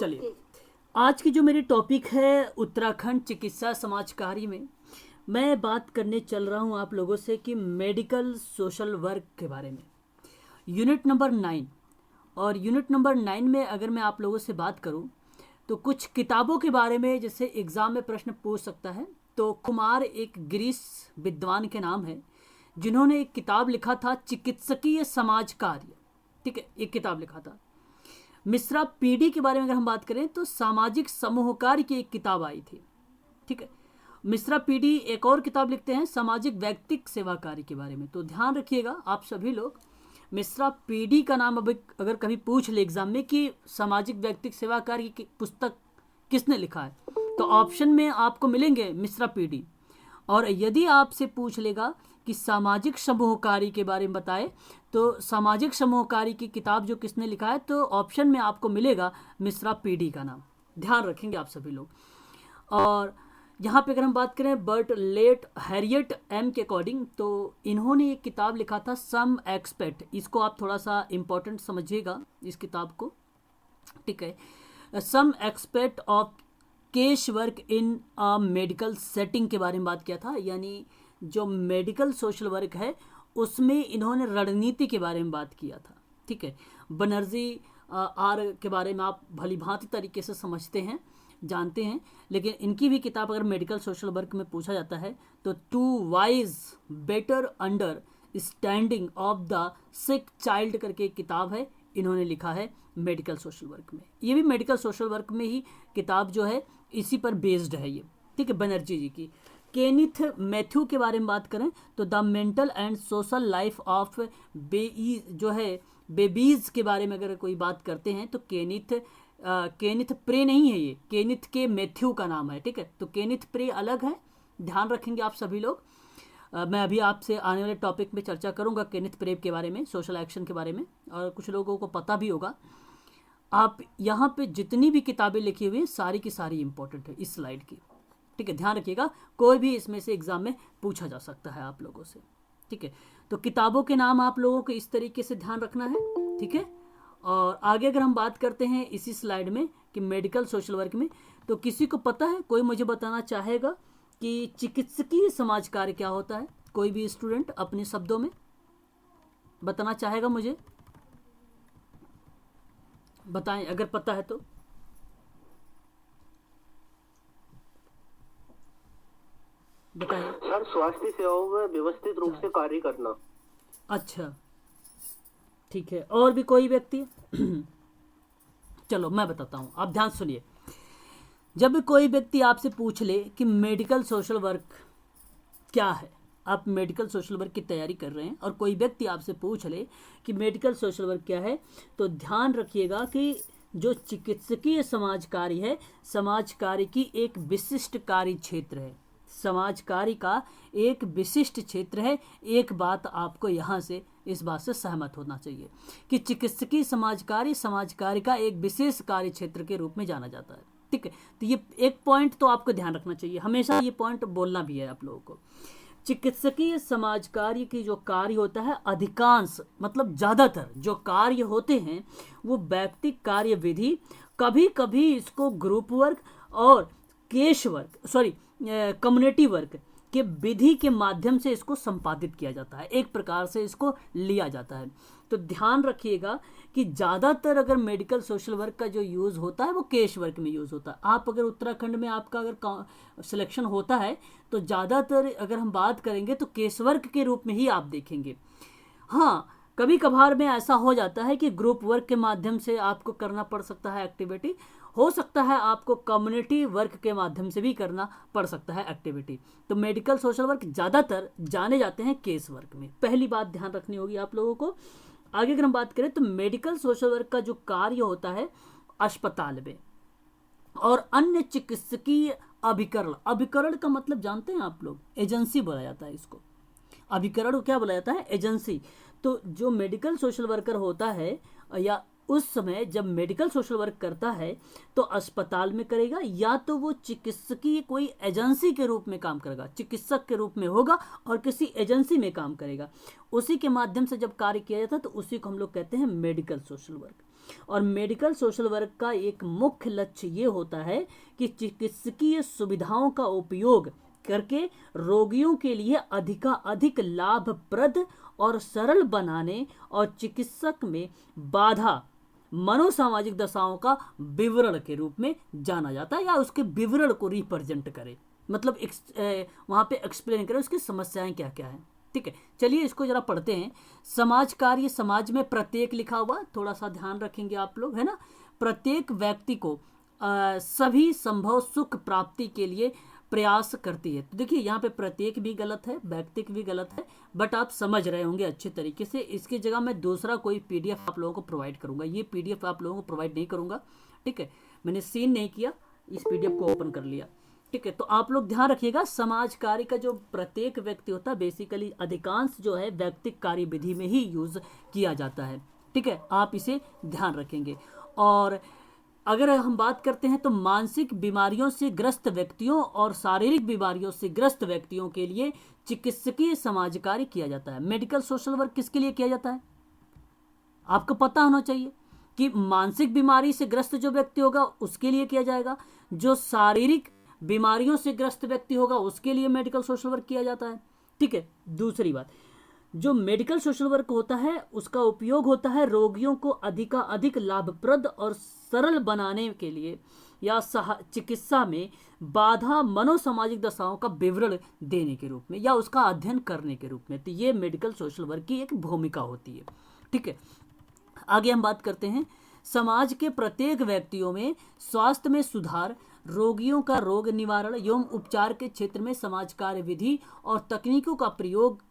चलिए, आज की जो मेरी टॉपिक है उत्तराखंड चिकित्सा समाज कार्य में मैं बात करने चल रहा हूँ आप लोगों से कि मेडिकल सोशल वर्क के बारे में, यूनिट नंबर 9। और यूनिट नंबर 9 में अगर मैं आप लोगों से बात करूँ तो कुछ किताबों के बारे में, जैसे एग्ज़ाम में प्रश्न पूछ सकता है। तो कुमार एक ग्रीस विद्वान के नाम है जिन्होंने एक किताब लिखा था चिकित्सकीय समाज कार्य। ठीक है, एक किताब लिखा था। मिश्रा पीडी के बारे में अगर हम बात करें तो सामाजिक समूह कार्य की एक किताब आई थी। ठीक है, मिश्रा पीडी एक और किताब लिखते हैं सामाजिक व्यक्तिक सेवा कार्य के बारे में। तो ध्यान रखिएगा आप सभी लोग, मिश्रा पीडी का नाम अगर कभी पूछ ले एग्जाम में कि सामाजिक व्यक्तिक सेवा कार्य की पुस्तक किसने लिखा है, तो ऑप्शन में आपको मिलेंगे मिश्रा पीडी। और यदि आपसे पूछ लेगा कि सामाजिक समूह कार्य के बारे में बताए तो सामाजिक समूह कार्य की किताब जो किसने लिखा है, तो ऑप्शन में आपको मिलेगा मिश्रा पीडी का नाम। ध्यान रखेंगे आप सभी लोग। और यहाँ पे अगर हम बात करें बर्ट लेट हैरियट एम के अकॉर्डिंग, तो इन्होंने एक किताब लिखा था सम एक्सपेक्ट। इसको आप थोड़ा सा इम्पोर्टेंट समझिएगा इस किताब को। ठीक है, some aspect of case work in a medical setting के बारे में बात किया था। यानी जो मेडिकल सोशल वर्क है उसमें इन्होंने रणनीति के बारे में बात किया था। ठीक है, बनर्जी आर के बारे में आप भली भांति तरीके से समझते हैं, जानते हैं, लेकिन इनकी भी किताब अगर मेडिकल सोशल वर्क में पूछा जाता है तो towards better understanding of the sick child करके एक किताब है, इन्होंने लिखा है मेडिकल सोशल वर्क में। ये भी मेडिकल सोशल वर्क में ही किताब जो है इसी पर बेस्ड है ये। ठीक है, बनर्जी जी की। केनिथ मैथ्यू के बारे में बात करें तो the mental and social life of जो है बेबीज के बारे में अगर कोई बात करते हैं तो केनिथ प्रे नहीं है, ये केनिथ के मैथ्यू का नाम है। ठीक है, तो केनिथ प्रे अलग है, ध्यान रखेंगे आप सभी लोग। मैं अभी आपसे आने वाले टॉपिक में चर्चा करूंगा केनिथ प्रे के बारे में, सोशल एक्शन के बारे में, और कुछ लोगों को पता भी होगा। आप यहाँ पे जितनी भी किताबें लिखी हुई हैं सारी की सारी इंपॉर्टेंट है इस स्लाइड की। ठीक है, ध्यान रखिएगा, कोई भी इसमें से एग्जाम में पूछा जा सकता है आप लोगों से। ठीक है, तो किताबों के नाम आप लोगों को इस तरीके से ध्यान रखना है। ठीक है, और आगे अगर हम बात करते हैं इसी स्लाइड में कि मेडिकल सोशल वर्क में, तो किसी को पता है, कोई मुझे बताना चाहेगा कि चिकित्सकीय समाज कार्य क्या होता है? कोई भी स्टूडेंट अपने शब्दों में बताना चाहेगा मुझे, बताएं अगर पता है तो। बताइए सर। स्वास्थ्य सेवाओं में व्यवस्थित रूप से कार्य करना। अच्छा, ठीक है, और भी कोई व्यक्ति? चलो मैं बताता हूँ, आप ध्यान सुनिए। जब कोई व्यक्ति आपसे पूछ ले कि मेडिकल सोशल वर्क क्या है, आप मेडिकल सोशल वर्क की तैयारी कर रहे हैं और कोई व्यक्ति आपसे पूछ ले कि मेडिकल सोशल वर्क क्या है, तो ध्यान रखिएगा कि जो चिकित्सकीय समाज कार्य है, समाज कार्य की एक विशिष्ट कार्य क्षेत्र है, समाज कार्य का एक विशिष्ट क्षेत्र है। एक बात आपको यहाँ से इस बात से सहमत होना चाहिए कि चिकित्सकीय समाज कार्य का एक विशेष कार्य क्षेत्र के रूप में जाना जाता है। ठीक है, तो ये एक पॉइंट तो आपको ध्यान रखना चाहिए, हमेशा ये पॉइंट बोलना भी है आप लोगों को। चिकित्सकीय समाज कार्य की जो कार्य होता है, अधिकांश मतलब ज़्यादातर जो कार्य होते हैं वो व्यक्तिक कार्य विधि, कभी कभी इसको ग्रुप वर्क और केस वर्क कम्युनिटी वर्क के विधि के माध्यम से इसको संपादित किया जाता है, एक प्रकार से इसको लिया जाता है। तो ध्यान रखिएगा कि ज़्यादातर अगर मेडिकल सोशल वर्क का जो यूज़ होता है वो केस वर्क में यूज़ होता है। आप अगर उत्तराखंड में आपका अगर सिलेक्शन होता है तो ज़्यादातर अगर हम बात करेंगे तो केस वर्क के रूप में ही आप देखेंगे। हाँ, कभी कभार में ऐसा हो जाता है कि ग्रुप वर्क के माध्यम से आपको करना पड़ सकता है एक्टिविटी, हो सकता है आपको कम्युनिटी वर्क के माध्यम से भी करना पड़ सकता है एक्टिविटी। तो मेडिकल सोशल वर्क ज़्यादातर जाने जाते हैं केस वर्क में, पहली बात ध्यान रखनी होगी आप लोगों को। आगे अगर हम बात करें तो मेडिकल सोशल वर्क का जो कार्य होता है अस्पताल में और अन्य चिकित्सकीय अभिकरण का मतलब जानते हैं आप लोग, एजेंसी बोला जाता है इसको। अभिकरण को क्या बोला जाता है? एजेंसी। तो जो मेडिकल सोशल वर्कर होता है या उस समय जब मेडिकल सोशल वर्क करता है तो अस्पताल में करेगा या तो वो चिकित्सकीय कोई एजेंसी के रूप में काम करेगा, चिकित्सक के रूप में होगा और किसी एजेंसी में काम करेगा। उसी के माध्यम से जब कार्य किया जाता है तो उसी को हम लोग कहते हैं मेडिकल सोशल वर्क। और मेडिकल सोशल वर्क का एक मुख्य लक्ष्य ये होता है कि चिकित्सकीय सुविधाओं का उपयोग करके रोगियों के लिए अधिक लाभप्रद और सरल बनाने और चिकित्सक में बाधा मनोसामाजिक दशाओं का विवरण के रूप में जाना जाता है, या उसके विवरण को रिप्रेजेंट करे, मतलब वहाँ पे एक्सप्लेन करे उसकी समस्याएं क्या क्या हैं। ठीक है, चलिए इसको जरा पढ़ते हैं। समाज कार्य, समाज में प्रत्येक लिखा हुआ, थोड़ा सा ध्यान रखेंगे आप लोग, है ना। प्रत्येक व्यक्ति को सभी संभव सुख प्राप्ति के लिए प्रयास करती है। तो देखिए यहाँ पे प्रत्येक भी गलत है, व्यक्तिक भी गलत है, बट आप समझ रहे होंगे अच्छे तरीके से। इसकी जगह मैं दूसरा कोई पीडीएफ आप लोगों को प्रोवाइड करूंगा, ये पीडीएफ आप लोगों को प्रोवाइड नहीं करूंगा। ठीक है, मैंने सीन नहीं किया, इस पीडीएफ को ओपन कर लिया। ठीक है, तो आप लोग ध्यान रखिएगा, समाज कार्य का जो प्रत्येक व्यक्ति होता है बेसिकली अधिकांश जो है व्यक्तिक कार्य विधि में ही यूज किया जाता है। ठीक है, आप इसे ध्यान रखेंगे। और अगर हम बात करते हैं तो मानसिक बीमारियों से ग्रस्त व्यक्तियों और शारीरिक बीमारियों से ग्रस्त व्यक्तियों के लिए चिकित्सकीय समाज कार्य किया जाता है। मेडिकल सोशल वर्क किसके लिए किया जाता है? आपको पता होना चाहिए कि मानसिक बीमारी से ग्रस्त जो व्यक्ति होगा उसके लिए किया जाएगा, जो शारीरिक बीमारियों से ग्रस्त व्यक्ति होगा उसके लिए मेडिकल सोशल वर्क किया जाता है। ठीक है, दूसरी बात, जो मेडिकल सोशल वर्क होता है उसका उपयोग होता है रोगियों को अधिक लाभप्रद और सरल बनाने के लिए या चिकित्सा में बाधा मनोसामाजिक दशाओं का विवरण देने के रूप में या उसका अध्ययन करने के रूप में। तो ये मेडिकल सोशल वर्क की एक भूमिका होती है। ठीक है, आगे हम बात करते हैं। समाज के प्रत्येक व्यक्तियों में स्वास्थ्य में सुधार, रोगियों का रोग निवारण एवं उपचार के क्षेत्र में समाज कार्य विधि और तकनीकों का प्रयोग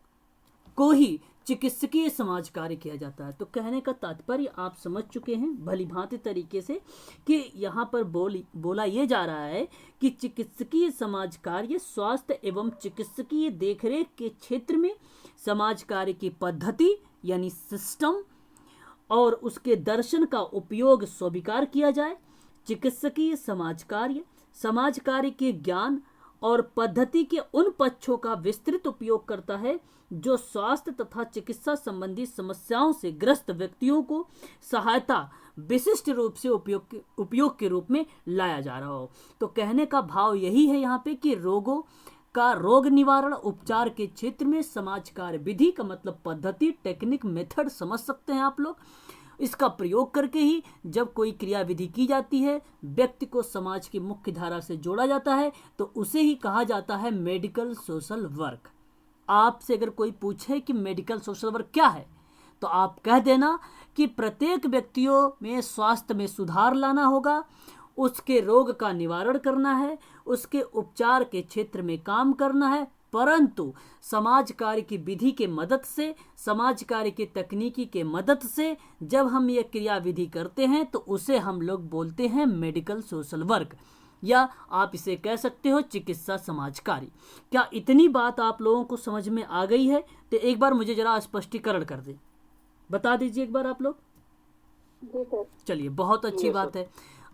को ही चिकित्सकीय समाज कार्य किया जाता है। तो कहने का तात्पर्य आप समझ चुके हैं भली भांति तरीके से कि यहाँ पर बोला ये जा रहा है कि चिकित्सकीय समाज कार्य स्वास्थ्य एवं चिकित्सकीय देखरेख के क्षेत्र में समाज कार्य की पद्धति यानी सिस्टम और उसके दर्शन का उपयोग स्वीकार किया जाए। चिकित्सकीय समाज कार्य के ज्ञान और पद्धति के उन पक्षों का विस्तृत उपयोग करता है जो स्वास्थ्य तथा चिकित्सा संबंधी समस्याओं से ग्रस्त व्यक्तियों को सहायता विशिष्ट रूप से उपयोग के रूप में लाया जा रहा हो। तो कहने का भाव यही है यहाँ पे कि रोगों का रोग निवारण उपचार के क्षेत्र में समाज कार्य विधि का मतलब पद्धति, टेक्निक, मेथड समझ सकते हैं आप लोग। इसका प्रयोग करके ही जब कोई क्रिया विधि की जाती है, व्यक्ति को समाज की मुख्य धारा से जोड़ा जाता है, तो उसे ही कहा जाता है मेडिकल सोशल वर्क। आपसे अगर कोई पूछे कि मेडिकल सोशल वर्क क्या है, तो आप कह देना कि प्रत्येक व्यक्तियों में स्वास्थ्य में सुधार लाना होगा, उसके रोग का निवारण करना है, उसके उपचार के क्षेत्र में काम करना है, परंतु समाज कार्य की विधि के मदद से, समाज कार्य की तकनीकी के मदद से जब हम ये क्रिया विधि करते हैं तो उसे हम लोग बोलते हैं मेडिकल सोशल वर्क, या आप इसे कह सकते हो चिकित्सा समाज कार्य। क्या इतनी बात आप लोगों को समझ में आ गई है? तो एक बार मुझे जरा स्पष्टीकरण कर दे, बता दीजिए एक बार आप लोग। चलिए, बहुत अच्छी बात है।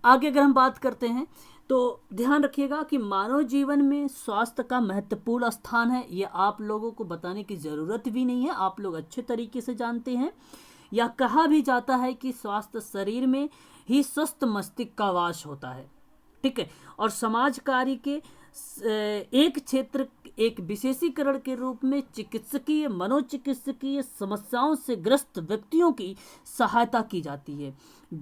आगे अगर हम बात करते हैं तो ध्यान रखिएगा कि मानव जीवन में स्वास्थ्य का महत्वपूर्ण स्थान है। ये आप लोगों को बताने की ज़रूरत भी नहीं है, आप लोग अच्छे तरीके से जानते हैं। या कहा भी जाता है कि स्वास्थ्य शरीर में ही स्वस्थ मस्तिष्क का वास होता है। ठीक है, और समाज कार्य के एक क्षेत्र, एक विशेषीकरण के रूप में चिकित्सकीय मनोचिकित्सकीय समस्याओं से ग्रस्त व्यक्तियों की सहायता की जाती है।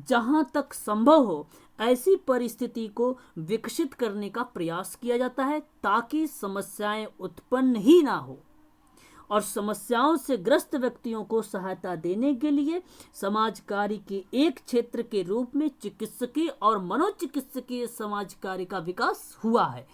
जहां तक संभव हो ऐसी परिस्थिति को विकसित करने का प्रयास किया जाता है ताकि समस्याएं उत्पन्न ही ना हो, और समस्याओं से ग्रस्त व्यक्तियों को सहायता देने के लिए समाज कार्य के एक क्षेत्र के रूप में चिकित्सकीय और मनोचिकित्सकीय समाज कार्य का विकास हुआ है।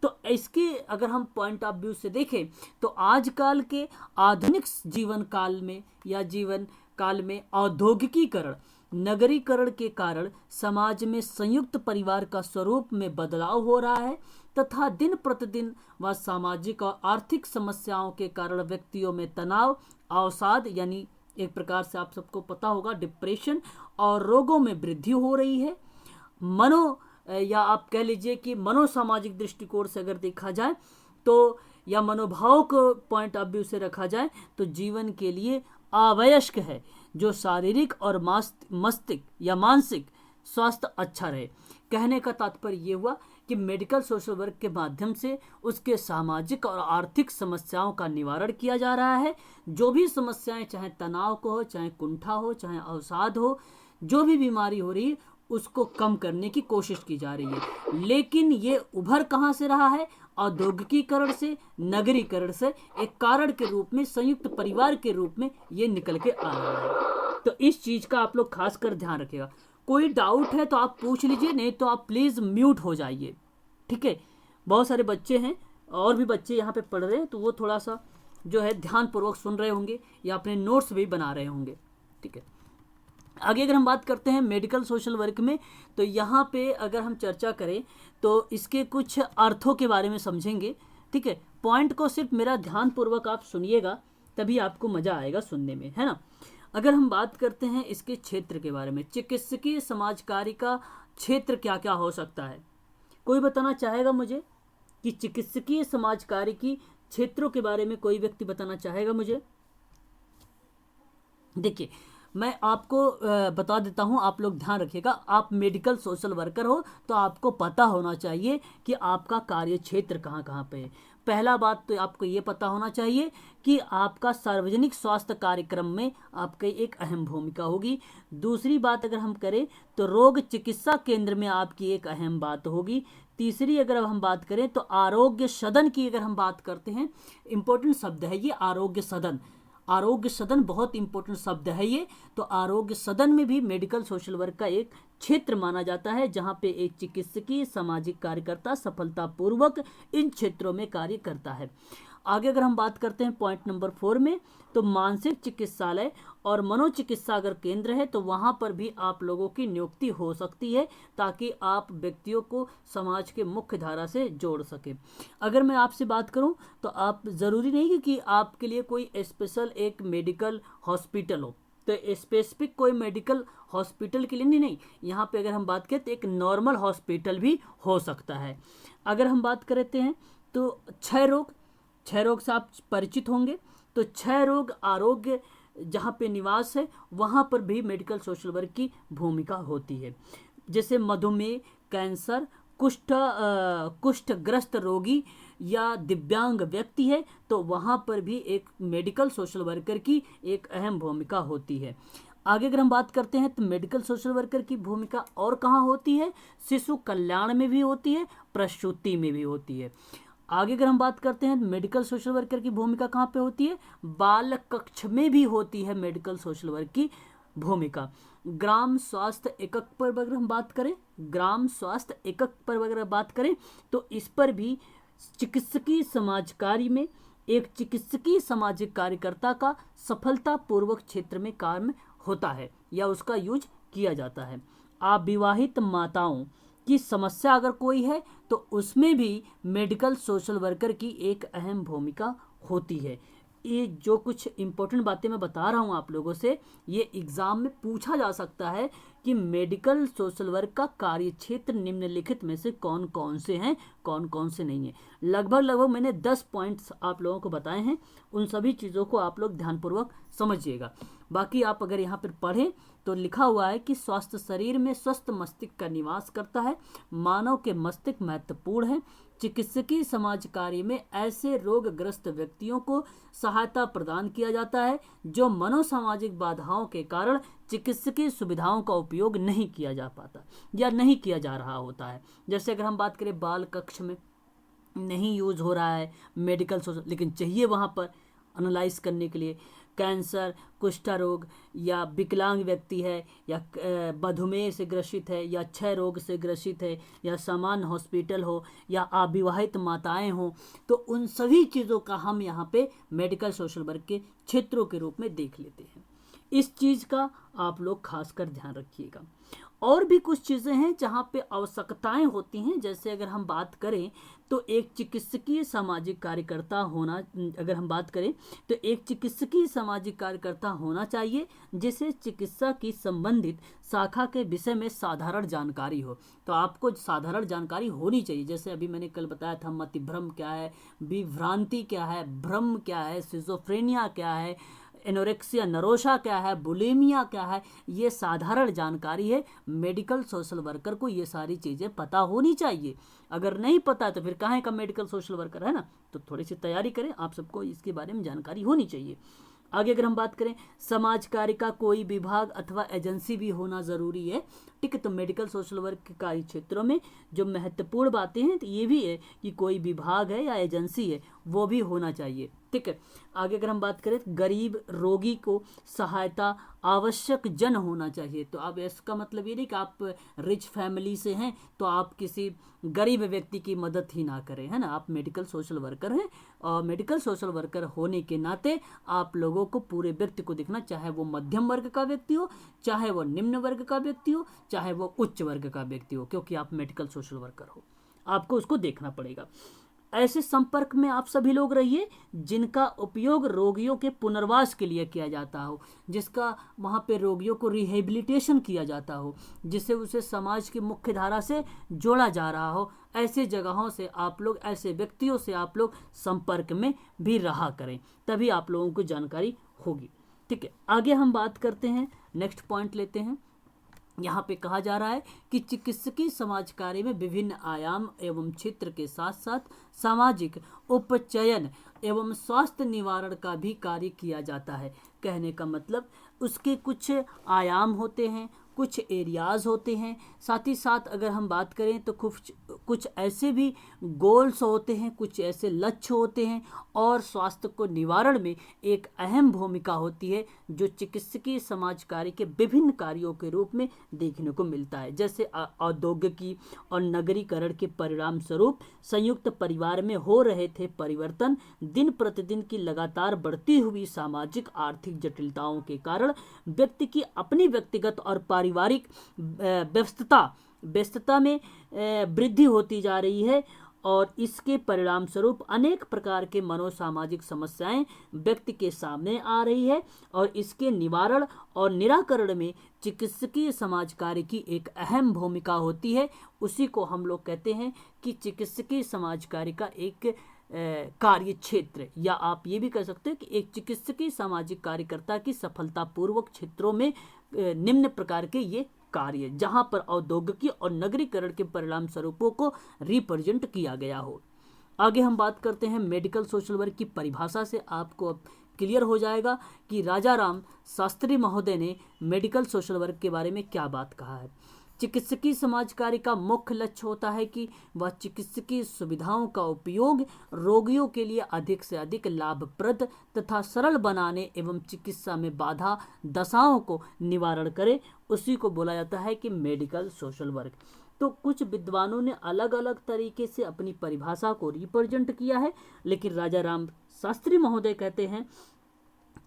तो इसके अगर हम पॉइंट ऑफ व्यू से देखें तो आजकल के आधुनिक जीवन काल में या जीवन काल में औद्योगिकीकरण, नगरीकरण के कारण समाज में संयुक्त परिवार का स्वरूप में बदलाव हो रहा है तथा दिन प्रतिदिन व सामाजिक और आर्थिक समस्याओं के कारण व्यक्तियों में तनाव, अवसाद यानी एक प्रकार से आप सबको पता होगा डिप्रेशन और रोगों में वृद्धि हो रही है। या आप कह लीजिए कि मनोसामाजिक दृष्टिकोण से अगर देखा जाए तो, या मनोभाव को पॉइंट ऑफ व्यू से रखा जाए तो जीवन के लिए आवश्यक है जो शारीरिक और मस्तिष्क या मानसिक स्वास्थ्य अच्छा रहे। कहने का तात्पर्य ये हुआ कि मेडिकल सोशल वर्क के माध्यम से उसके सामाजिक और आर्थिक समस्याओं का निवारण किया जा रहा है। जो भी समस्याएं, चाहे तनाव को हो, चाहे कुंठा हो, चाहे अवसाद हो, जो भी बीमारी हो रही है उसको कम करने की कोशिश की जा रही है। लेकिन ये उभर कहाँ से रहा है? औद्योगिकीकरण से, नगरीकरण से एक कारण के रूप में, संयुक्त परिवार के रूप में ये निकल के आ रहा है। तो इस चीज़ का आप लोग खास कर ध्यान रखिएगा। कोई डाउट है तो आप पूछ लीजिए, नहीं तो आप प्लीज़ म्यूट हो जाइए, ठीक है। बहुत सारे बच्चे हैं और भी बच्चे यहाँ पे पढ़ रहे हैं, तो वो थोड़ा सा जो है ध्यानपूर्वक सुन रहे होंगे या अपने नोट्स भी बना रहे होंगे, ठीक है। आगे अगर हम बात करते हैं मेडिकल सोशल वर्क में, तो यहाँ पे अगर हम चर्चा करें तो इसके कुछ अर्थों के बारे में समझेंगे, ठीक है। पॉइंट को सिर्फ मेरा ध्यानपूर्वक आप सुनिएगा, तभी आपको मज़ा आएगा सुनने में, है ना। अगर हम बात करते हैं इसके क्षेत्र के बारे में, चिकित्सकीय समाज कार्य का क्षेत्र क्या क्या हो सकता है? कोई बताना चाहेगा मुझे कि चिकित्सकीय समाज कार्य की क्षेत्रों के बारे में कोई व्यक्ति बताना चाहेगा मुझे? देखिए, मैं आपको बता देता हूं, आप लोग ध्यान रखिएगा। आप मेडिकल सोशल वर्कर हो तो आपको पता होना चाहिए कि आपका कार्य क्षेत्र कहाँ कहाँ पे है। पहला बात तो आपको ये पता होना चाहिए कि आपका सार्वजनिक स्वास्थ्य कार्यक्रम में आपकी एक अहम भूमिका होगी। दूसरी बात अगर हम करें तो रोग चिकित्सा केंद्र में आपकी एक अहम बात होगी। तीसरी अगर हम बात करें तो आरोग्य सदन की अगर हम बात करते हैं, इम्पोर्टेंट शब्द है ये आरोग्य सदन। आरोग्य सदन बहुत इंपॉर्टेंट शब्द है ये। तो आरोग्य सदन में भी मेडिकल सोशल वर्क का एक क्षेत्र माना जाता है, जहां पे एक चिकित्सकीय सामाजिक कार्यकर्ता सफलतापूर्वक इन क्षेत्रों में कार्य करता है। आगे अगर हम बात करते हैं पॉइंट नंबर 4 में, तो मानसिक चिकित्सालय और मनोचिकित्सा अगर केंद्र है तो वहाँ पर भी आप लोगों की नियुक्ति हो सकती है, ताकि आप व्यक्तियों को समाज के मुख्य धारा से जोड़ सके। अगर मैं आपसे बात करूं तो आप ज़रूरी नहीं कि आपके लिए कोई स्पेशल एक मेडिकल हॉस्पिटल हो, तो स्पेसिफिक कोई मेडिकल हॉस्पिटल के लिए नहीं, यहाँ पे अगर हम बात करें तो एक नॉर्मल हॉस्पिटल भी हो सकता है। अगर हम बात करते हैं तो क्षय रोग से आप परिचित होंगे, तो क्षय रोग आरोग्य जहाँ पे निवास है वहाँ पर भी मेडिकल सोशल वर्क की भूमिका होती है। जैसे मधुमेह, कैंसर, कुष्ठग्रस्त रोगी या दिव्यांग व्यक्ति है तो वहाँ पर भी एक मेडिकल सोशल वर्कर की एक अहम भूमिका होती है। आगे अगर हम बात करते हैं तो मेडिकल सोशल वर्कर की भूमिका और कहाँ होती है? शिशु कल्याण में भी होती है, प्रसूति में भी होती है। आगे अगर हम बात करते हैं मेडिकल सोशल वर्कर की भूमिका कहाँ पे होती है? बाल कक्ष में भी होती है मेडिकल सोशल वर्क की भूमिका। ग्राम स्वास्थ्य एकक पर अगर हम बात करें, ग्राम स्वास्थ्य एकक पर अगर बात करें तो इस पर भी चिकित्सकीय समाज कार्य में एक चिकित्सकीय सामाजिक कार्यकर्ता का सफलतापूर्वक क्षेत्र में काम होता है या उसका यूज किया जाता है। अविवाहित माताओं की समस्या अगर कोई है तो उसमें भी मेडिकल सोशल वर्कर की एक अहम भूमिका होती है। ये जो कुछ इम्पोर्टेंट बातें मैं बता रहा हूँ आप लोगों से, ये एग्ज़ाम में पूछा जा सकता है कि मेडिकल सोशल वर्क का कार्य क्षेत्र निम्नलिखित में से कौन कौन से हैं, कौन कौन से नहीं हैं। लगभग मैंने 10 पॉइंट्स आप लोगों को बताए हैं, उन सभी चीज़ों को आप लोग ध्यानपूर्वक समझिएगा। बाकी आप अगर यहाँ पर पढ़ें तो लिखा हुआ है कि स्वस्थ शरीर में स्वस्थ मस्तिष्क का निवास करता है, मानव के मस्तिष्क महत्वपूर्ण है। चिकित्सकीय समाज कार्य में ऐसे रोगग्रस्त व्यक्तियों को सहायता प्रदान किया जाता है जो मनोसामाजिक बाधाओं के कारण चिकित्सकीय सुविधाओं का उपयोग नहीं किया जा पाता या नहीं किया जा रहा होता है। जैसे अगर हम बात करें बाल कक्ष में नहीं यूज हो रहा है मेडिकल सोशल, लेकिन चाहिए वहाँ पर एनालाइज करने के लिए। कैंसर, कुष्ठ रोग या विकलांग व्यक्ति है या मधुमेह से ग्रसित है या क्षय रोग से ग्रसित है या सामान्य हॉस्पिटल हो या अविवाहित माताएं हो, तो उन सभी चीज़ों का हम यहाँ पे मेडिकल सोशल वर्क के क्षेत्रों के रूप में देख लेते हैं। इस चीज़ का आप लोग खासकर ध्यान रखिएगा। और भी कुछ चीज़ें हैं जहाँ पे आवश्यकताएं होती हैं। जैसे अगर हम बात करें तो एक चिकित्सकीय सामाजिक कार्यकर्ता होना, अगर हम बात करें तो एक चिकित्सकीय सामाजिक कार्यकर्ता होना चाहिए जिसे चिकित्सा की संबंधित शाखा के विषय में साधारण जानकारी हो। तो आपको साधारण जानकारी होनी चाहिए। जैसे अभी मैंने कल बताया था मतिभ्रम क्या है, विभ्रांति क्या है, भ्रम क्या है, सिजोफ्रेनिया क्या है, एनोरेक्सिया नरोशा क्या है, बुलिमिया क्या है, ये साधारण जानकारी है। मेडिकल सोशल वर्कर को ये सारी चीज़ें पता होनी चाहिए। अगर नहीं पता तो फिर काहे का मेडिकल सोशल वर्कर है ना। तो थोड़ी सी तैयारी करें, आप सबको इसके बारे में जानकारी होनी चाहिए। आगे अगर हम बात करें, समाज कार्य का कोई विभाग अथवा एजेंसी भी होना ज़रूरी है। ठीक है, तो मेडिकल सोशल वर्क के कार्य क्षेत्रों में जो महत्वपूर्ण बातें हैं तो ये भी है कि कोई विभाग है या एजेंसी है वो भी होना चाहिए। ठीक है, आगे अगर हम बात करें, गरीब रोगी को सहायता आवश्यक जन होना चाहिए। तो अब इसका मतलब ये नहीं कि आप रिच फैमिली से हैं तो आप किसी गरीब व्यक्ति की मदद ही ना करें, है ना। आप मेडिकल सोशल वर्कर हैं और मेडिकल सोशल वर्कर होने के नाते आप लोगों को पूरे व्यक्ति को देखना, चाहे वो मध्यम वर्ग का व्यक्ति हो, चाहे वो निम्न वर्ग का व्यक्ति हो, चाहे वो उच्च वर्ग का व्यक्ति हो, क्योंकि आप मेडिकल सोशल वर्कर हो, आपको उसको देखना पड़ेगा। ऐसे संपर्क में आप सभी लोग रहिए जिनका उपयोग रोगियों के पुनर्वास के लिए किया जाता हो, जिसका वहाँ पे रोगियों को रिहेबिलिटेशन किया जाता हो, जिससे उसे समाज की मुख्य धारा से जोड़ा जा रहा हो। ऐसे जगहों से आप लोग, ऐसे व्यक्तियों से आप लोग संपर्क में भी रहा करें, तभी आप लोगों को जानकारी होगी। ठीक है, आगे हम बात करते हैं, नेक्स्ट पॉइंट लेते हैं। यहाँ पे कहा जा रहा है कि चिकित्सकीय समाज कार्य में विभिन्न आयाम एवं क्षेत्र के साथ साथ सामाजिक उपचयन एवं स्वास्थ्य निवारण का भी कार्य किया जाता है। कहने का मतलब उसके कुछ आयाम होते हैं, कुछ एरियाज़ होते हैं, साथ ही साथ अगर हम बात करें तो कुछ ऐसे भी गोल्स होते हैं, कुछ ऐसे लक्ष्य होते हैं, और स्वास्थ्य को निवारण में एक अहम भूमिका होती है जो चिकित्सकीय समाज कार्य के विभिन्न कार्यों के रूप में देखने को मिलता है। जैसे औद्योगिकी और नगरीकरण के परिणाम स्वरूप संयुक्त परिवार में हो रहे थे परिवर्तन, दिन प्रतिदिन की लगातार बढ़ती हुई सामाजिक आर्थिक जटिलताओं के कारण व्यक्ति की अपनी व्यक्तिगत और पारिवारिक व्यस्तता में वृद्धि होती जा रही है, और इसके परिणाम स्वरूप अनेक प्रकार के मनोसामाजिक समस्याएं व्यक्ति के सामने आ रही है, और इसके निवारण और निराकरण में चिकित्सकीय समाज कार्य की एक अहम भूमिका होती है। उसी को हम लोग कहते हैं कि चिकित्सकीय समाज कार्य का एक कार्य क्षेत्र, या आप ये भी कह सकते हैं कि एक चिकित्सकीय सामाजिक कार्यकर्ता की सफलतापूर्वक क्षेत्रों में निम्न प्रकार के ये कार्य, जहां पर औद्योगिकी और नगरीकरण के परिणाम स्वरूपों को रिप्रेजेंट किया गया हो। आगे हम बात करते हैं मेडिकल सोशल वर्क की परिभाषा से आपको अब क्लियर हो जाएगा कि राजा राम शास्त्री महोदय ने मेडिकल सोशल वर्क के बारे में क्या बात कहा है। चिकित्सकीय समाज कार्य का मुख्य लक्ष्य होता है कि वह चिकित्सकीय सुविधाओं का उपयोग रोगियों के लिए अधिक से अधिक लाभप्रद तथा सरल बनाने एवं चिकित्सा में बाधा दशाओं को निवारण करे। उसी को बोला जाता है कि मेडिकल सोशल वर्क। तो कुछ विद्वानों ने अलग अलग तरीके से अपनी परिभाषा को रिप्रेजेंट किया है, लेकिन राजा राम शास्त्री महोदय कहते हैं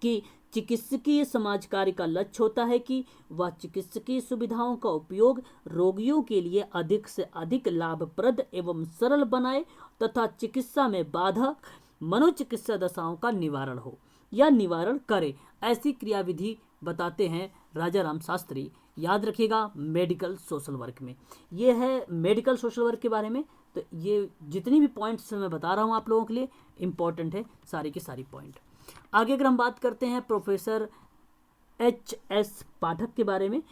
कि चिकित्सकीय समाज कार्य का लक्ष्य होता है कि वह चिकित्सकीय सुविधाओं का उपयोग रोगियों के लिए अधिक से अधिक लाभप्रद एवं सरल बनाए तथा चिकित्सा में बाधक मनोचिकित्सा दशाओं का निवारण हो या निवारण करे। ऐसी क्रियाविधि बताते हैं राजा राम शास्त्री। याद रखिएगा मेडिकल सोशल वर्क में ये है मेडिकल सोशल वर्क के बारे में। तो ये जितनी भी पॉइंट्स मैं बता रहा हूँ आप लोगों के लिए इम्पोर्टेंट है, सारी की सारी पॉइंट। आगे अगर हम बात करते हैं प्रोफेसर H.S. पाठक के बारे में,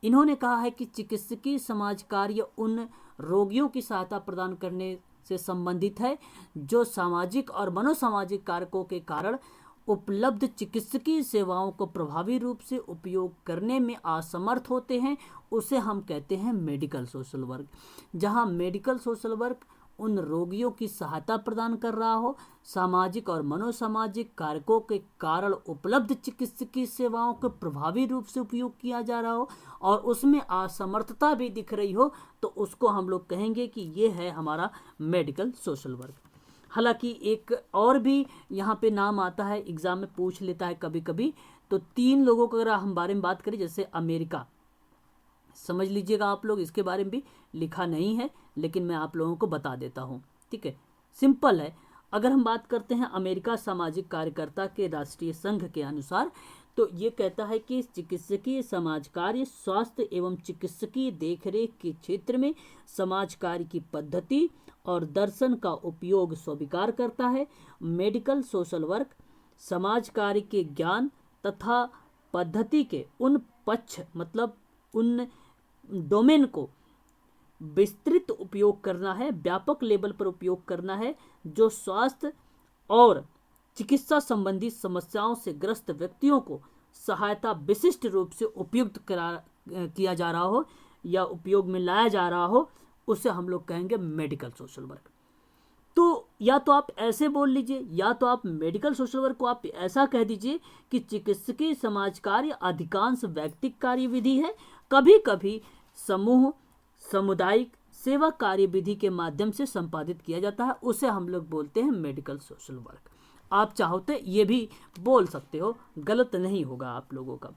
इन्होंने कहा है कि चिकित्सकीय समाज कार्य उन रोगियों की सहायता प्रदान करने से संबंधित है जो सामाजिक और मनोसामाजिक कारकों के कारण उपलब्ध चिकित्सकीय सेवाओं को प्रभावी रूप से उपयोग करने में असमर्थ होते हैं। उसे हम कहते हैं मेडिकल सोशल वर्क। जहां मेडिकल सोशल वर्क उन रोगियों की सहायता प्रदान कर रहा हो, सामाजिक और मनोसामाजिक कारकों के कारण उपलब्ध चिकित्सकीय सेवाओं को प्रभावी रूप से उपयोग किया जा रहा हो और उसमें असमर्थता भी दिख रही हो, तो उसको हम लोग कहेंगे कि ये है हमारा मेडिकल सोशल वर्क। हालांकि एक और भी यहाँ पे नाम आता है, एग्जाम में पूछ लेता है कभी कभी। तो 3 लोगों का अगर हम बारे में बात करें, जैसे अमेरिका, समझ लीजिएगा आप लोग, इसके बारे में भी लिखा नहीं है लेकिन मैं आप लोगों को बता देता हूँ। ठीक है, सिंपल है। अगर हम बात करते हैं अमेरिका सामाजिक कार्यकर्ता के राष्ट्रीय संघ के अनुसार, तो ये कहता है कि चिकित्सकीय समाज कार्य स्वास्थ्य एवं चिकित्सकीय देखरेख के क्षेत्र में समाज कार्य की पद्धति और दर्शन का उपयोग स्वीकार करता है। मेडिकल सोशल वर्क समाज कार्य के ज्ञान तथा पद्धति के उन पक्ष मतलब उन डोमेन को विस्तृत उपयोग करना है, व्यापक लेवल पर उपयोग करना है, जो स्वास्थ्य और चिकित्सा संबंधी समस्याओं से ग्रस्त व्यक्तियों को सहायता विशिष्ट रूप से उपयुक्त किया जा रहा हो या उपयोग में लाया जा रहा हो, उसे हम लोग कहेंगे मेडिकल सोशल वर्क। तो या तो आप ऐसे बोल लीजिए, या तो आप मेडिकल सोशल वर्क को आप ऐसा कह दीजिए कि चिकित्सकीय समाज कार्य अधिकांश व्यक्तिगत कार्य विधि है, कभी कभी समूह सामुदायिक सेवा कार्य विधि के माध्यम से संपादित किया जाता है, उसे हम लोग बोलते हैं मेडिकल सोशल वर्क। आप चाहो तो ये भी बोल सकते हो, गलत नहीं होगा आप लोगों का।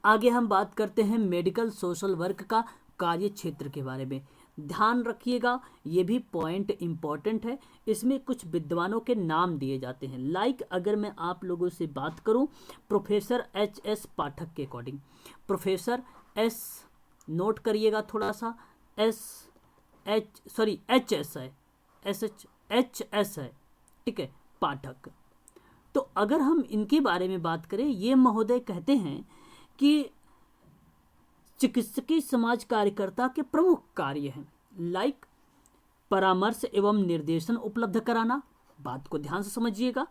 आगे हम बात करते हैं मेडिकल सोशल वर्क का कार्य क्षेत्र के बारे में। ध्यान रखिएगा, ये भी पॉइंट इंपॉर्टेंट है। इसमें कुछ विद्वानों के नाम दिए जाते हैं। लाइक अगर मैं आप लोगों से बात करूं प्रोफेसर एच.एस. पाठक के अकॉर्डिंग, प्रोफेसर एस नोट करिएगा थोड़ा सा, एच.एस. है, एच.एस. है, ठीक है, पाठक। तो अगर हम इनके बारे में बात करें, ये महोदय कहते हैं कि चिकित्सकीय समाज कार्यकर्ता के प्रमुख कार्य हैं लाइक परामर्श एवं निर्देशन उपलब्ध कराना, बात को ध्यान से समझिएगा,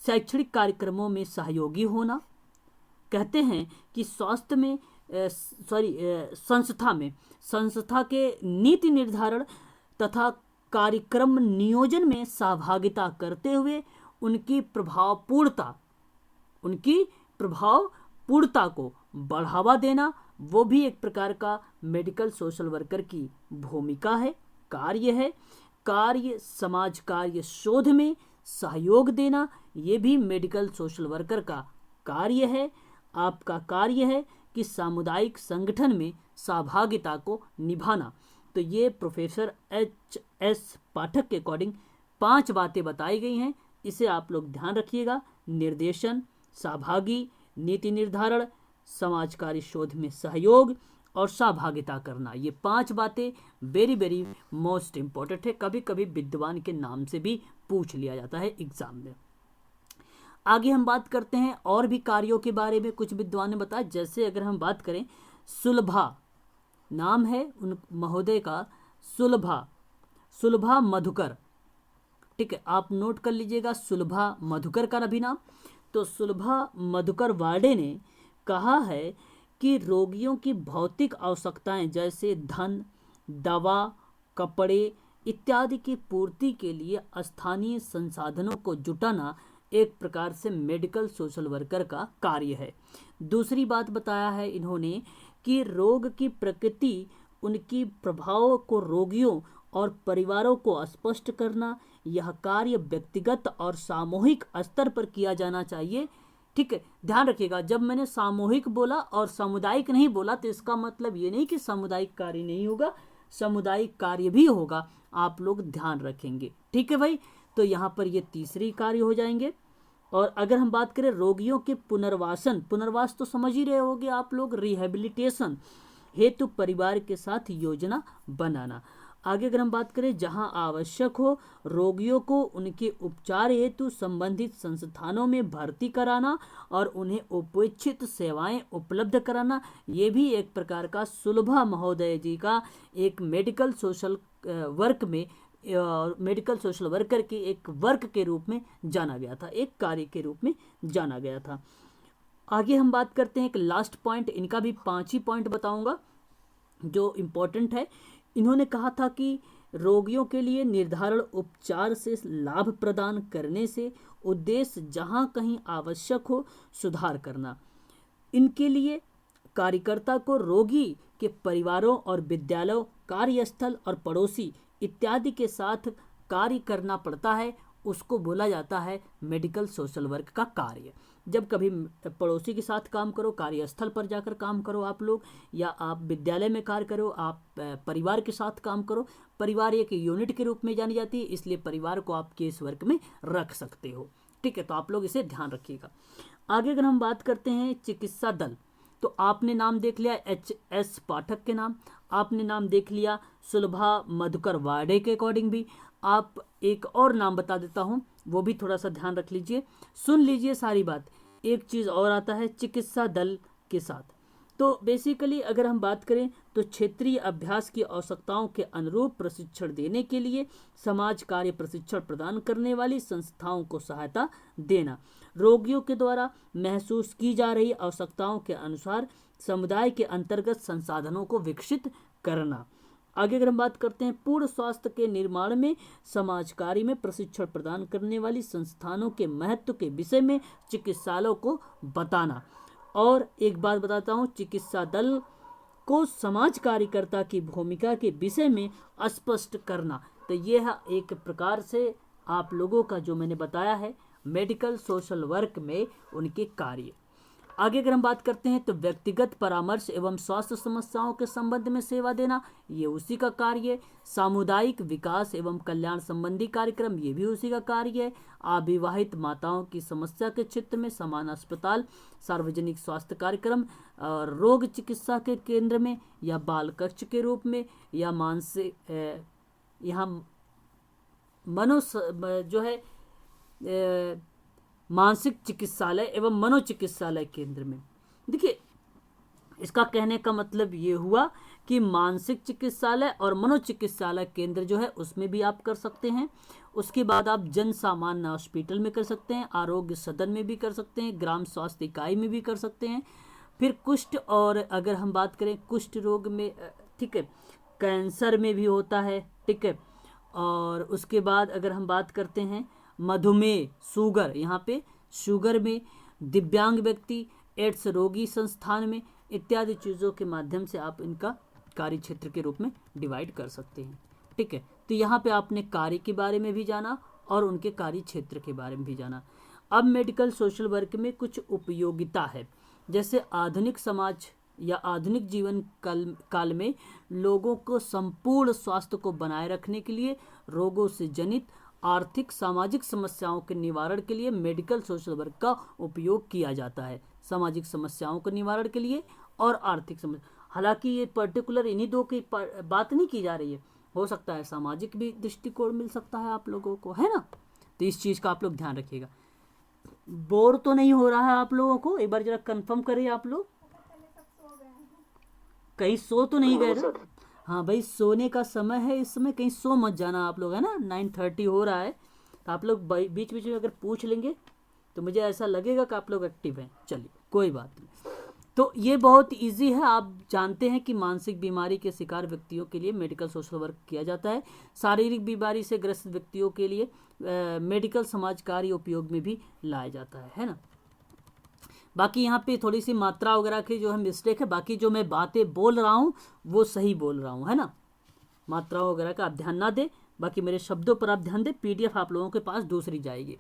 शैक्षणिक कार्यक्रमों में सहयोगी होना। कहते हैं कि स्वास्थ्य में संस्था के नीति निर्धारण तथा कार्यक्रम नियोजन में सहभागिता करते हुए उनकी प्रभावपूर्णता को बढ़ावा देना, वो भी एक प्रकार का मेडिकल सोशल वर्कर की भूमिका है, कार्य है। कार्य समाज कार्य शोध में सहयोग देना, ये भी मेडिकल सोशल वर्कर का कार्य है। आपका कार्य है कि सामुदायिक संगठन में सहभागिता को निभाना। तो ये प्रोफेसर एच.एस. पाठक के अकॉर्डिंग 5 बातें बताई गई हैं, इसे आप लोग ध्यान रखिएगा। निर्देशन, सहभागी, नीति निर्धारण, समाज कार्य शोध में सहयोग और सहभागिता करना, ये 5 बातें वेरी वेरी मोस्ट इंपॉर्टेंट है। कभी कभी विद्वान के नाम से भी पूछ लिया जाता है एग्जाम में। आगे हम बात करते हैं और भी कार्यों के बारे में, कुछ विद्वान ने बताया। जैसे अगर हम बात करें, सुलभा नाम है उन महोदय का, सुलभा मधुकर, ठीक है, आप नोट कर लीजिएगा सुलभा मधुकर का भी नाम। तो सुलभा मधुकर वार्डे ने कहा है कि रोगियों की भौतिक आवश्यकताएं जैसे धन, दवा, कपड़े इत्यादि की पूर्ति के लिए स्थानीय संसाधनों को जुटाना एक प्रकार से मेडिकल सोशल वर्कर का कार्य है। दूसरी बात बताया है इन्होंने कि रोग की प्रकृति, उनकी प्रभाव को रोगियों और परिवारों को स्पष्ट करना, यह कार्य व्यक्तिगत और सामूहिक स्तर पर किया जाना चाहिए। ठीक है, ध्यान रखिएगा, जब मैंने सामूहिक बोला और सामुदायिक नहीं बोला तो इसका मतलब ये नहीं कि सामुदायिक कार्य नहीं होगा, सामुदायिक कार्य भी होगा, आप लोग ध्यान रखेंगे। ठीक है भाई, तो यहाँ पर ये तीसरी कार्य हो जाएंगे। और अगर हम बात करें रोगियों के पुनर्वास तो समझ ही रहे होंगे आप लोग, रिहेबिलिटेशन हेतु परिवार के साथ योजना बनाना। आगे अगर हम बात करें, जहां आवश्यक हो रोगियों को उनके उपचार हेतु संबंधित संस्थानों में भर्ती कराना और उन्हें उपेक्षित सेवाएं उपलब्ध कराना, ये भी एक प्रकार का सुलभा महोदय जी का एक मेडिकल सोशल वर्क में मेडिकल सोशल वर्कर के एक वर्क के रूप में जाना गया था, एक कार्य के रूप में जाना गया था। आगे हम बात करते हैं एक लास्ट पॉइंट, इनका भी 5 ही पॉइंट बताऊंगा जो इम्पोर्टेंट है। इन्होंने कहा था कि रोगियों के लिए निर्धारण उपचार से लाभ प्रदान करने से उद्देश्य जहां कहीं आवश्यक हो सुधार करना। इनके लिए कार्यकर्ता को रोगी के परिवारों और विद्यालयों, कार्यस्थल और पड़ोसी इत्यादि के साथ कार्य करना पड़ता है, उसको बोला जाता है मेडिकल सोशल वर्क का कार्य। जब कभी पड़ोसी के साथ काम करो, कार्यस्थल पर जाकर काम करो आप लोग, या आप विद्यालय में कार्य करो, आप परिवार के साथ काम करो। परिवार एक यूनिट के रूप में जानी जाती है, इसलिए परिवार को आप केस वर्क में रख सकते हो। ठीक है, तो आप लोग इसे ध्यान रखिएगा। आगे अगर हम बात करते हैं चिकित्सा दल, तो आपने नाम देख लिया एच.एस. पाठक के नाम, आपने नाम देख लिया सुलभा मधुकर वार्डे के अकॉर्डिंग भी। आप एक और नाम बता देता हूँ, वो भी थोड़ा सा ध्यान रख लीजिए, सुन लीजिए सारी बात। एक चीज़ और आता है चिकित्सा दल के साथ। तो बेसिकली अगर हम बात करें तो क्षेत्रीय अभ्यास की आवश्यकताओं के अनुरूप प्रशिक्षण देने के लिए समाज कार्य प्रशिक्षण प्रदान करने वाली संस्थाओं को सहायता देना, रोगियों के द्वारा महसूस की जा रही आवश्यकताओं के अनुसार समुदाय के अंतर्गत संसाधनों को विकसित करना। आगे अगर हम बात करते हैं पूर्ण स्वास्थ्य के निर्माण में समाज कार्य में प्रशिक्षण प्रदान करने वाली संस्थानों के महत्व के विषय में चिकित्सालयों को बताना। और एक बात बताता हूँ, चिकित्सा दल को समाज कार्यकर्ता की भूमिका के विषय में स्पष्ट करना। तो यह एक प्रकार से आप लोगों का जो मैंने बताया है मेडिकल सोशल वर्क में उनके कार्य। आगे अगर हम बात करते हैं तो व्यक्तिगत परामर्श एवं स्वास्थ्य समस्याओं के संबंध में सेवा देना, ये उसी का कार्य है। सामुदायिक विकास एवं कल्याण संबंधी कार्यक्रम, ये भी उसी का कार्य है। अविवाहित माताओं की समस्या के क्षेत्र में समान अस्पताल, सार्वजनिक स्वास्थ्य कार्यक्रम, रोग चिकित्सा के केंद्र में या बाल कक्ष के रूप में या मानसिक यहाँ मनो जो है मानसिक चिकित्सालय एवं मनोचिकित्सालय केंद्र में। देखिए इसका कहने का मतलब ये हुआ कि मानसिक चिकित्सालय और मनोचिकित्सालय केंद्र जो है उसमें भी आप कर सकते हैं। उसके बाद आप जन सामान्य हॉस्पिटल में कर सकते हैं, आरोग्य सदन में भी कर सकते हैं, ग्राम स्वास्थ्य इकाई में भी कर सकते हैं। फिर कुष्ठ, और अगर हम बात करें कुष्ठ रोग में, ठीक है, कैंसर में भी होता है, ठीक है। और उसके बाद अगर हम बात करते हैं मधुमेह, शुगर, यहाँ पे शुगर में, दिव्यांग व्यक्ति, एड्स रोगी संस्थान में, इत्यादि चीज़ों के माध्यम से आप इनका कार्य क्षेत्र के रूप में डिवाइड कर सकते हैं, ठीक है। तो यहाँ पे आपने कार्य के बारे में भी जाना और उनके कार्य क्षेत्र के बारे में भी जाना। अब मेडिकल सोशल वर्क में कुछ उपयोगिता है, जैसे आधुनिक समाज या आधुनिक जीवन काल में लोगों को संपूर्ण स्वास्थ्य को बनाए रखने के लिए रोगों से जनित आर्थिक सामाजिक समस्याओं के निवारण के लिए मेडिकल सोशल वर्क का उपयोग किया जाता है। सामाजिक समस्याओं के निवारण के लिए और आर्थिक समस्या, हालांकि ये पर्टिकुलर इन्हीं दो की बात नहीं की जा रही है, हो सकता है सामाजिक भी दृष्टिकोण मिल सकता है आप लोगों को, है ना। तो इस चीज़ का आप लोग ध्यान रखिएगा। बोर तो नहीं हो रहा है आप लोगों को? एक बार जरा कंफर्म करिए आप लोग, कहीं सो तो नहीं गए ना? हाँ भाई, सोने का समय है इस समय, कहीं सो मत जाना आप लोग, है ना। 9:30 हो रहा है, तो आप लोग बीच बीच में अगर पूछ लेंगे तो मुझे ऐसा लगेगा कि आप लोग एक्टिव हैं। चलिए कोई बात नहीं। तो ये बहुत इजी है, आप जानते हैं कि मानसिक बीमारी के शिकार व्यक्तियों के लिए मेडिकल सोशल वर्क किया जाता है। शारीरिक बीमारी से ग्रस्त व्यक्तियों के लिए मेडिकल समाज कार्य उपयोग में भी लाया जाता है ना। बाकी यहाँ पे थोड़ी सी मात्रा वगैरह की जो है मिस्टेक है, बाकी जो मैं बातें बोल रहा हूँ वो सही बोल रहा हूँ, है ना। मात्रा वगैरह का आप ध्यान ना दें, बाकी मेरे शब्दों पर आप ध्यान दें। पीडीएफ आप लोगों के पास दूसरी जाएगी।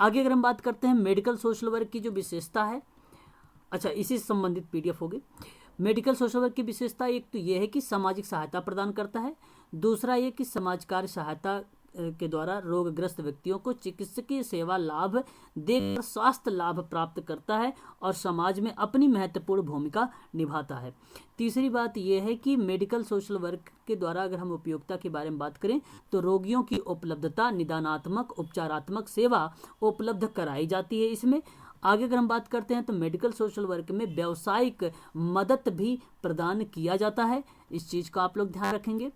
आगे अगर हम बात करते हैं मेडिकल सोशल वर्क की जो विशेषता है, अच्छा इसी से संबंधित पीडीएफ होगी। मेडिकल सोशल वर्क की विशेषता एक तो ये है कि सामाजिक सहायता प्रदान करता है, दूसरा ये कि समाज कार्य सहायता के द्वारा रोगग्रस्त व्यक्तियों को चिकित्सकीय सेवा लाभ देकर स्वास्थ्य लाभ प्राप्त करता है और समाज में अपनी महत्वपूर्ण भूमिका निभाता है। तीसरी बात यह है कि मेडिकल सोशल वर्क के द्वारा अगर हम उपयोगिता के बारे में बात करें तो रोगियों की उपलब्धता, निदानात्मक उपचारात्मक सेवा उपलब्ध कराई जाती है इसमें। आगे अगर हम बात करते हैं तो मेडिकल सोशल वर्क में व्यावसायिक मदद भी प्रदान किया जाता है, इस चीज़ का आप लोग ध्यान रखेंगे।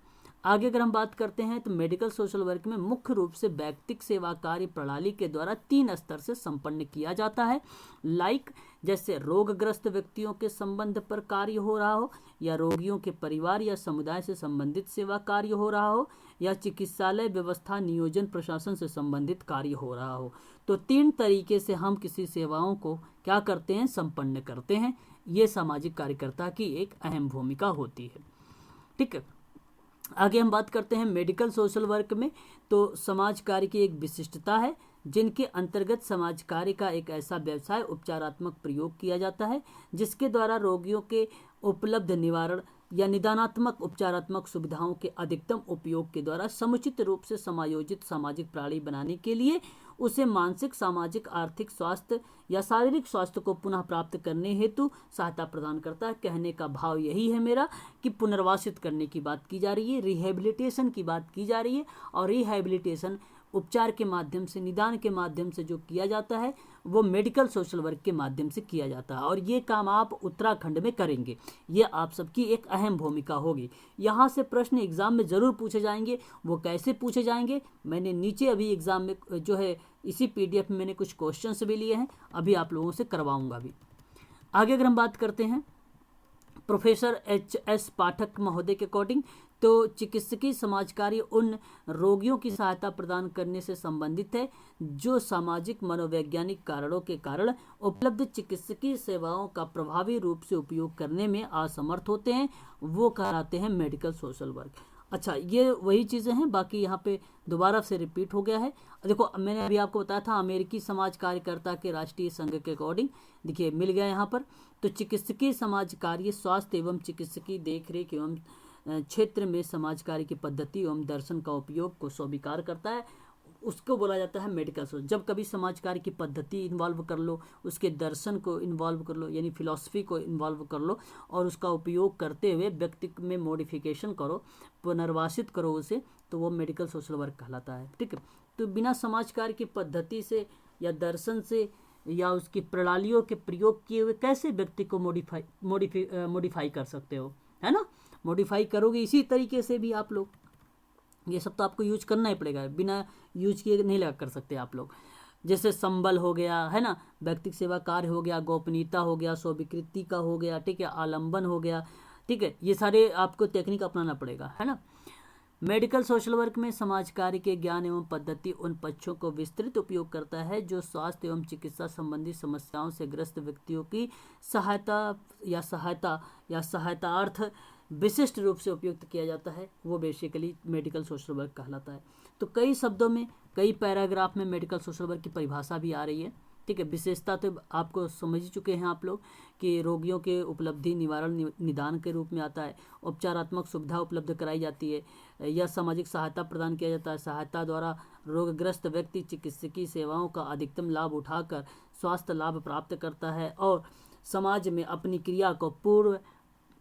आगे अगर हम बात करते हैं तो मेडिकल सोशल वर्क में मुख्य रूप से व्यक्तिक सेवा कार्य प्रणाली के द्वारा 3 स्तर से संपन्न किया जाता है, लाइक जैसे रोगग्रस्त व्यक्तियों के संबंध पर कार्य हो रहा हो, या रोगियों के परिवार या समुदाय से संबंधित सेवा कार्य हो रहा हो, या चिकित्सालय व्यवस्था नियोजन प्रशासन से संबंधित कार्य हो रहा हो। तो 3 तरीके से हम किसी सेवाओं को क्या करते हैं, संपन्न करते हैं। ये सामाजिक कार्यकर्ता की एक अहम भूमिका होती है, ठीक है। आगे हम बात करते हैं मेडिकल सोशल वर्क में, तो समाज कार्य की एक विशिष्टता है जिनके अंतर्गत समाज कार्य का एक ऐसा व्यवसाय उपचारात्मक प्रयोग किया जाता है जिसके द्वारा रोगियों के उपलब्ध निवारण या निदानात्मक उपचारात्मक सुविधाओं के अधिकतम उपयोग के द्वारा समुचित रूप से समायोजित सामाजिक प्रणाली बनाने के लिए उसे मानसिक, सामाजिक, आर्थिक स्वास्थ्य या शारीरिक स्वास्थ्य को पुनः प्राप्त करने हेतु सहायता प्रदान करता है। कहने का भाव यही है मेरा कि पुनर्वासित करने की बात की जा रही है, रिहेबिलिटेशन की बात की जा रही है, और रिहेबिलिटेशन उपचार के माध्यम से, निदान के माध्यम से जो किया जाता है वो मेडिकल सोशल वर्क के माध्यम से किया जाता है। और ये काम आप उत्तराखंड में करेंगे, ये आप सबकी एक अहम भूमिका होगी। यहाँ से प्रश्न एग्ज़ाम में ज़रूर पूछे जाएंगे। वो कैसे पूछे जाएंगे, मैंने नीचे अभी एग्ज़ाम में जो है इसी PDF में मैंने कुछ क्वेश्चंस भी लिए हैं, अभी आप लोगों से करवाऊँगा भी। आगे अगर हम बात करते हैं प्रोफेसर HS पाठक महोदय के अकॉर्डिंग, तो चिकित्सकीय समाज कार्य उन रोगियों की सहायता प्रदान करने से संबंधित है जो सामाजिक मनोवैज्ञानिक कारणों के कारण उपलब्ध चिकित्सकीय सेवाओं का प्रभावी रूप से उपयोग करने में असमर्थ होते हैं, वो कहलाते हैं मेडिकल सोशल वर्क। अच्छा, ये वही चीज़ें हैं, बाकी यहाँ पे दोबारा से रिपीट हो गया है। देखो, मैंने अभी आपको बताया था अमेरिकी समाज कार्यकर्ता के राष्ट्रीय संघ के अकॉर्डिंग, देखिए मिल गया यहाँ पर। तो चिकित्सकीय समाज कार्य स्वास्थ्य एवं चिकित्सकीय देखरेख एवं क्षेत्र में समाज कार्य की पद्धति एवं दर्शन का उपयोग को स्वीकार करता है, उसको बोला जाता है मेडिकल सोशल। जब कभी समाज कार्य की पद्धति इन्वॉल्व कर लो, उसके दर्शन को इन्वॉल्व कर लो, यानी फिलॉसफी को इन्वॉल्व कर लो, और उसका उपयोग करते हुए व्यक्ति में मॉडिफिकेशन करो, पुनर्वासित करो उसे, तो वो मेडिकल सोशल वर्क कहलाता है। ठीक है, तो बिना समाज कार्य की पद्धति से या दर्शन से या उसकी प्रणालियों के प्रयोग किए हुए कैसे व्यक्ति को मॉडिफाई कर सकते हो, है ना। मॉडिफाई करोगे इसी तरीके से भी आप लोग, ये सब तो आपको यूज करना ही पड़ेगा, बिना यूज किए नहीं लगा कर सकते आप लोग। जैसे संबल हो गया, है ना, व्यक्तिगत सेवा कार्य हो गया, गोपनीयता हो गया, स्वीकृति का हो गया, ठीक है, आलंबन हो गया, ठीक है, ये सारे आपको टेक्निक अपनाना पड़ेगा, है ना। मेडिकल सोशल वर्क में समाज कार्य के ज्ञान एवं पद्धति उन पक्षों को विस्तृत उपयोग करता है जो स्वास्थ्य एवं चिकित्सा संबंधी समस्याओं से ग्रस्त व्यक्तियों की सहायतार्थ विशिष्ट रूप से उपयुक्त किया जाता है, वो बेसिकली मेडिकल सोशल वर्क कहलाता है। तो कई शब्दों में, कई पैराग्राफ में मेडिकल सोशल वर्क की परिभाषा भी आ रही है। ठीक है, विशेषता तो आपको समझ ही चुके हैं आप लोग कि रोगियों के उपलब्धि निवारण निदान के रूप में आता है, उपचारात्मक सुविधा उपलब्ध कराई जाती है या सामाजिक सहायता प्रदान किया जाता है। सहायता द्वारा रोगग्रस्त व्यक्ति चिकित्सकीय सेवाओं का अधिकतम लाभ उठाकर स्वास्थ्य लाभ प्राप्त करता है और समाज में अपनी क्रिया को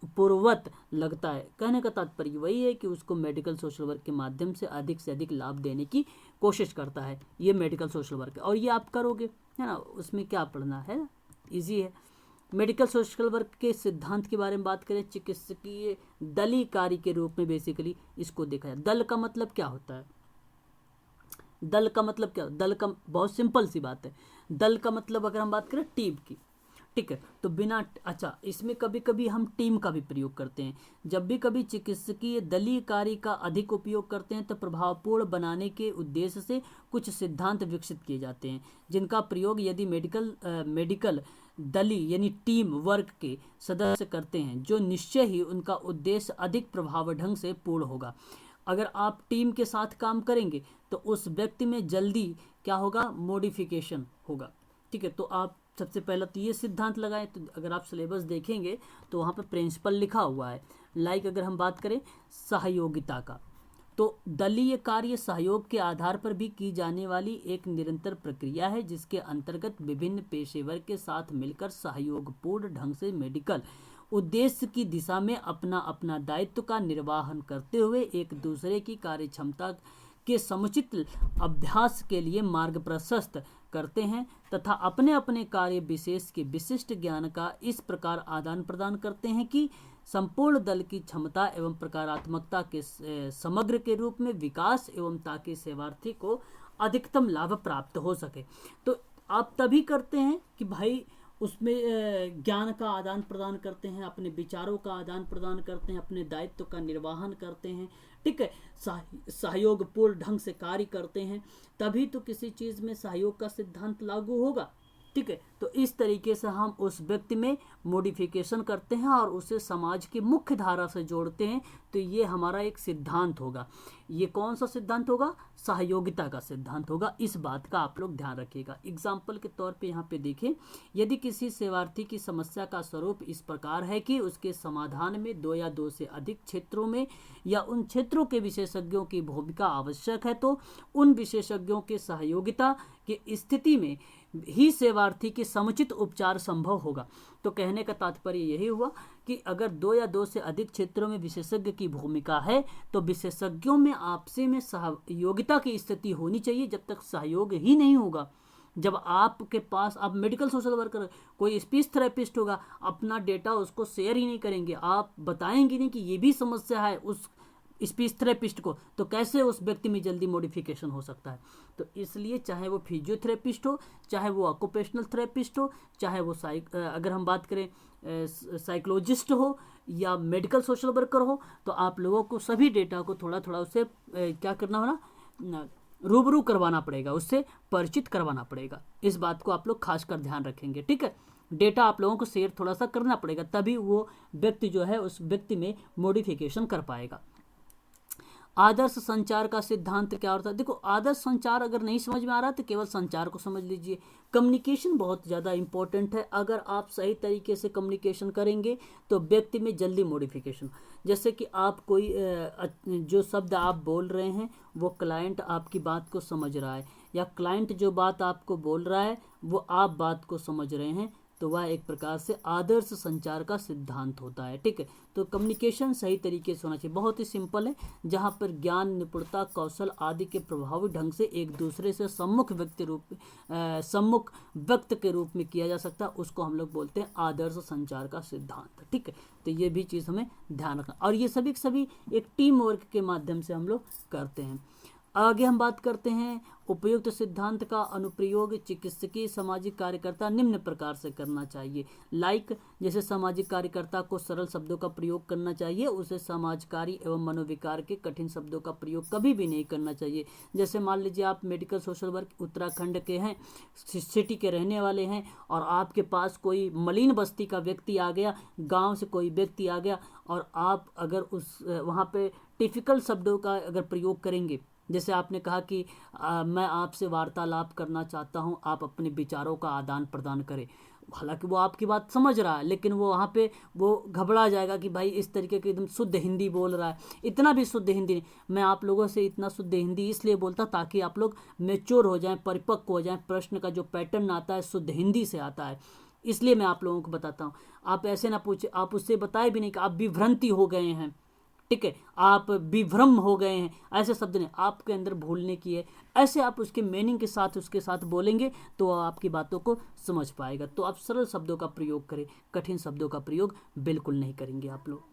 पूर्ववत लगता है। कहने का तात्पर्य वही है कि उसको मेडिकल सोशल वर्क के माध्यम से अधिक लाभ देने की कोशिश करता है, ये मेडिकल सोशल वर्क है। और ये आप करोगे, है ना, उसमें क्या पढ़ना है, इजी है। मेडिकल सोशल वर्क के सिद्धांत के बारे में बात करें, चिकित्सकीय दलीय कार्य के रूप में बेसिकली इसको देखा जाए। दल का मतलब क्या होता है, दल का मतलब क्या, दल का बहुत सिंपल सी बात है। दल का मतलब अगर हम बात करें टीम की, ठीक है, तो बिना, अच्छा, इसमें कभी कभी हम टीम का भी प्रयोग करते हैं। जब भी कभी चिकित्सकीय दलीय कार्य का अधिक उपयोग करते हैं तो प्रभावपूर्ण बनाने के उद्देश्य से कुछ सिद्धांत विकसित किए जाते हैं जिनका प्रयोग यदि मेडिकल दलीय यानी टीम वर्क के सदस्य करते हैं, जो निश्चय ही उनका उद्देश्य अधिक प्रभावी ढंग से पूर्ण होगा। अगर आप टीम के साथ काम करेंगे तो उस व्यक्ति में जल्दी क्या होगा, मॉडिफिकेशन होगा। ठीक है, तो आप सबसे पहला तो ये सिद्धांत लगाएं। तो अगर आप सिलेबस देखेंगे तो वहाँ पर प्रिंसिपल लिखा हुआ है। लाइक अगर हम बात करें सहयोगिता का, तो दलीय कार्य सहयोग के आधार पर भी की जाने वाली एक निरंतर प्रक्रिया है जिसके अंतर्गत विभिन्न पेशेवर के साथ मिलकर सहयोगपूर्ण ढंग से मेडिकल उद्देश्य की दिशा में अपना अपना दायित्व का निर्वहन करते हुए एक दूसरे की कार्यक्षमता के समुचित अभ्यास के लिए मार्ग प्रशस्त करते हैं तथा अपने अपने कार्य विशेष के विशिष्ट ज्ञान का इस प्रकार आदान प्रदान करते हैं कि संपूर्ण दल की क्षमता एवं प्रकारात्मकता के समग्र के रूप में विकास एवं ताकि सेवार्थी को अधिकतम लाभ प्राप्त हो सके। तो आप तभी करते हैं कि भाई उसमें ज्ञान का आदान प्रदान करते हैं, अपने विचारों का आदान प्रदान करते हैं, अपने दायित्व का निर्वहन करते हैं, ठीक है, सहयोगपूर्ण ढंग से कार्य करते हैं, तभी तो किसी चीज़ में सहयोग का सिद्धांत लागू होगा। ठीक है, तो इस तरीके से हम उस व्यक्ति में मॉडिफिकेशन करते हैं और उसे समाज की मुख्य धारा से जोड़ते हैं। तो ये हमारा एक सिद्धांत होगा। ये कौन सा सिद्धांत होगा, सहयोगिता का सिद्धांत होगा। इस बात का आप लोग ध्यान रखिएगा। एग्जाम्पल के तौर पे यहाँ पे देखें, यदि किसी सेवार्थी की समस्या का स्वरूप इस प्रकार है कि उसके समाधान में 2 या 2 से अधिक क्षेत्रों में या उन क्षेत्रों के विशेषज्ञों की भूमिका आवश्यक है, तो उन विशेषज्ञों के सहयोगिता की स्थिति में ही सेवार्थी के समुचित उपचार संभव होगा। तो कहने का तात्पर्य यही हुआ कि अगर 2 या 2 से अधिक क्षेत्रों में विशेषज्ञ की भूमिका है तो विशेषज्ञों में आपसी में सहयोगिता की स्थिति होनी चाहिए। जब तक सहयोग ही नहीं होगा, जब आपके पास, आप मेडिकल सोशल वर्कर, कोई स्पीच थेरेपिस्ट होगा, अपना डेटा उसको शेयर ही नहीं करेंगे, आप बताएंगे नहीं कि ये भी समस्या है उस स्पीच थेरेपिस्ट को, तो कैसे उस व्यक्ति में जल्दी मॉडिफिकेशन हो सकता है। तो इसलिए चाहे वो फिजियोथेरेपिस्ट हो, चाहे वो ऑक्यूपेशनल थेरेपिस्ट हो, चाहे वो अगर हम बात करें साइकोलॉजिस्ट हो या मेडिकल सोशल वर्कर हो, तो आप लोगों को सभी डेटा को थोड़ा थोड़ा उससे क्या करना होगा, रूबरू करवाना पड़ेगा, उससे परिचित करवाना पड़ेगा। इस बात को आप लोग खासकर ध्यान रखेंगे, ठीक है। डेटा आप लोगों को शेयर थोड़ा सा करना पड़ेगा, तभी वो व्यक्ति जो है उस व्यक्ति में मॉडिफिकेशन कर पाएगा। आदर्श संचार का सिद्धांत क्या होता है? देखो, आदर्श संचार अगर नहीं समझ में आ रहा तो केवल संचार को समझ लीजिए। कम्युनिकेशन बहुत ज़्यादा इंपॉर्टेंट है। अगर आप सही तरीके से कम्युनिकेशन करेंगे तो व्यक्ति में जल्दी मॉडिफिकेशन, जैसे कि आप कोई जो शब्द आप बोल रहे हैं वो क्लाइंट आपकी बात को समझ रहा है, या क्लाइंट जो बात आपको बोल रहा है वो आप बात को समझ रहे हैं, तो वह एक प्रकार से आदर्श संचार का सिद्धांत होता है, ठीक है। तो कम्युनिकेशन सही तरीके से होना चाहिए, बहुत ही सिंपल है, जहाँ पर ज्ञान, निपुणता, कौशल आदि के प्रभावी ढंग से एक दूसरे से सम्मुख व्यक्त के रूप में किया जा सकता है, उसको हम लोग बोलते हैं आदर्श संचार का सिद्धांत, ठीक है। तो ये भी चीज़ हमें ध्यान रखना, और ये सभी एक टीम वर्क के माध्यम से हम लोग करते हैं। आगे हम बात करते हैं उपयुक्त सिद्धांत का अनुप्रयोग चिकित्सकीय सामाजिक कार्यकर्ता निम्न प्रकार से करना चाहिए। जैसे सामाजिक कार्यकर्ता को सरल शब्दों का प्रयोग करना चाहिए, उसे समाजकारी एवं मनोविकार के कठिन शब्दों का प्रयोग कभी भी नहीं करना चाहिए। जैसे मान लीजिए आप मेडिकल सोशल वर्क उत्तराखंड के हैं, सिटी के रहने वाले हैं, और आपके पास कोई मलिन बस्ती का व्यक्ति आ गया, गाँव से कोई व्यक्ति आ गया, और आप अगर वहाँ पे टिपिकल शब्दों का अगर प्रयोग करेंगे, जैसे आपने कहा कि मैं आपसे वार्तालाप करना चाहता हूं, आप अपने विचारों का आदान प्रदान करें। हालांकि वो आपकी बात समझ रहा है, लेकिन वो वहाँ पे वो घबरा जाएगा कि भाई इस तरीके की एकदम शुद्ध हिंदी बोल रहा है। इतना भी शुद्ध हिंदी नहीं, मैं आप लोगों से इतना शुद्ध हिंदी इसलिए बोलता ताकि आप लोग मेच्योर हो जाएं, परिपक्व हो जाएं। प्रश्न का जो पैटर्न आता है शुद्ध हिंदी से आता है, इसलिए मैं आप लोगों को बताता हूँ। आप ऐसे ना पूछे, आप उससे बताए भी नहीं कि आप विभ्रांति हो गए हैं, ठीक है, आप विभ्रम हो गए हैं, ऐसे शब्द नहीं, आपके अंदर भूलने की है, ऐसे आप उसके मीनिंग के साथ उसके साथ बोलेंगे तो आपकी बातों को समझ पाएगा। तो आप सरल शब्दों का प्रयोग करें, कठिन शब्दों का प्रयोग बिल्कुल नहीं करेंगे आप लोग।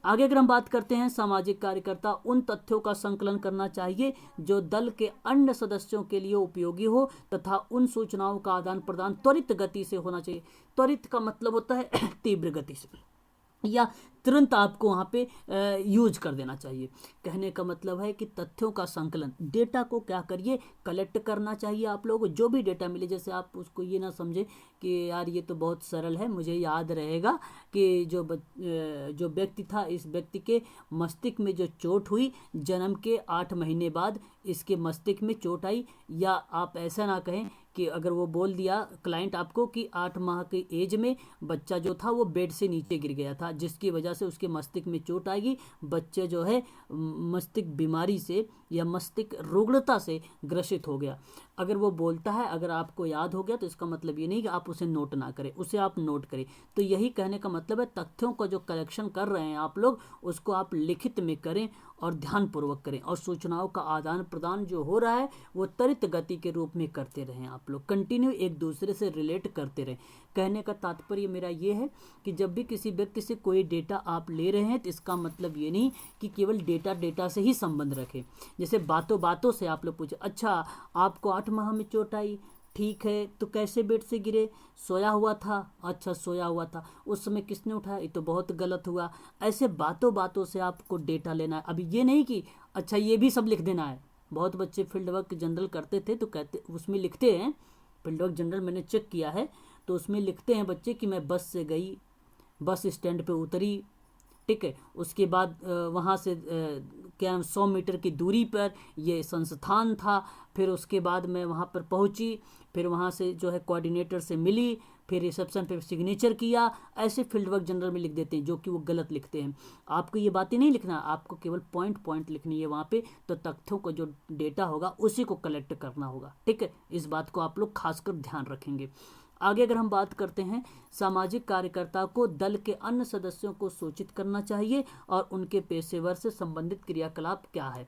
आगे अगर हम बात करते हैं, सामाजिक कार्यकर्ता उन तथ्यों का संकलन करना चाहिए जो दल के अन्य सदस्यों के लिए उपयोगी हो, तथा उन सूचनाओं का आदान प्रदान त्वरित गति से होना चाहिए। त्वरित का मतलब होता है तीव्र गति से, या तुरंत आपको वहाँ पे यूज कर देना चाहिए। कहने का मतलब है कि तथ्यों का संकलन, डेटा को क्या करिए, कलेक्ट करना चाहिए आप लोगों को। जो भी डेटा मिले, जैसे आप उसको ये ना समझे कि यार ये तो बहुत सरल है, मुझे याद रहेगा कि जो व्यक्ति था, इस व्यक्ति के मस्तिष्क में जो चोट हुई, जन्म के 8 महीने बाद इसके मस्तिष्क में चोट आई। या आप ऐसा ना कहें कि अगर वो बोल दिया क्लाइंट आपको कि 8 माह की एज में बच्चा जो था वो बेड से नीचे गिर गया था, जिसकी वजह से उसके मस्तिष्क में चोट आएगी, बच्चे जो है मस्तिष्क बीमारी से या मस्तिष्क रुग्णता से ग्रसित हो गया। अगर वो बोलता है, अगर आपको याद हो गया, तो इसका मतलब ये नहीं कि आप उसे नोट ना करें, उसे आप नोट करें। तो यही कहने का मतलब है, तथ्यों का जो कलेक्शन कर रहे हैं आप लोग, उसको आप लिखित में करें और ध्यानपूर्वक करें, और सूचनाओं का आदान प्रदान जो हो रहा है वो त्वरित गति के रूप में करते रहें। आप लोग कंटिन्यू एक दूसरे से रिलेट करते रहें। कहने का तात्पर्य मेरा ये है कि जब भी किसी व्यक्ति से कोई डेटा आप ले रहे हैं, तो इसका मतलब ये नहीं कि केवल डेटा से ही संबंध रखें। जैसे बातों से आप लोग पूछे, अच्छा आपको 8 माह में चोट आई, ठीक है, तो कैसे बेड से गिरे? सोया हुआ था। अच्छा, सोया हुआ था, उस समय किसने उठाया? ये तो बहुत गलत हुआ। ऐसे बातों से आपको डेटा लेना है। अभी ये नहीं कि अच्छा ये भी सब लिख देना है। बहुत बच्चे फील्ड वर्क जनरल करते थे तो कहते, उसमें लिखते हैं, फील्ड वर्क जनरल मैंने चेक किया है, तो उसमें लिखते हैं बच्चे कि मैं बस से गई, बस स्टैंड पे उतरी, ठीक है, उसके बाद वहाँ से क्या 100 मीटर की दूरी पर ये संस्थान था, फिर उसके बाद मैं वहाँ पर पहुँची, फिर वहाँ से जो है कोऑर्डिनेटर से मिली, फिर रिसेप्शन पे सिग्नेचर किया। ऐसे फील्ड वर्क जनरल में लिख देते हैं, जो कि वो गलत लिखते हैं। आपको ये बातें नहीं लिखना, आपको केवल पॉइंट लिखनी है वहाँ पे। तो तथ्यों का जो डेटा होगा उसी को कलेक्ट करना होगा, ठीक है। इस बात को आप लोग खासकर ध्यान रखेंगे। आगे अगर हम बात करते हैं, सामाजिक कार्यकर्ता को दल के अन्य सदस्यों को सूचित करना चाहिए और उनके पेशेवर से संबंधित क्रियाकलाप क्या है।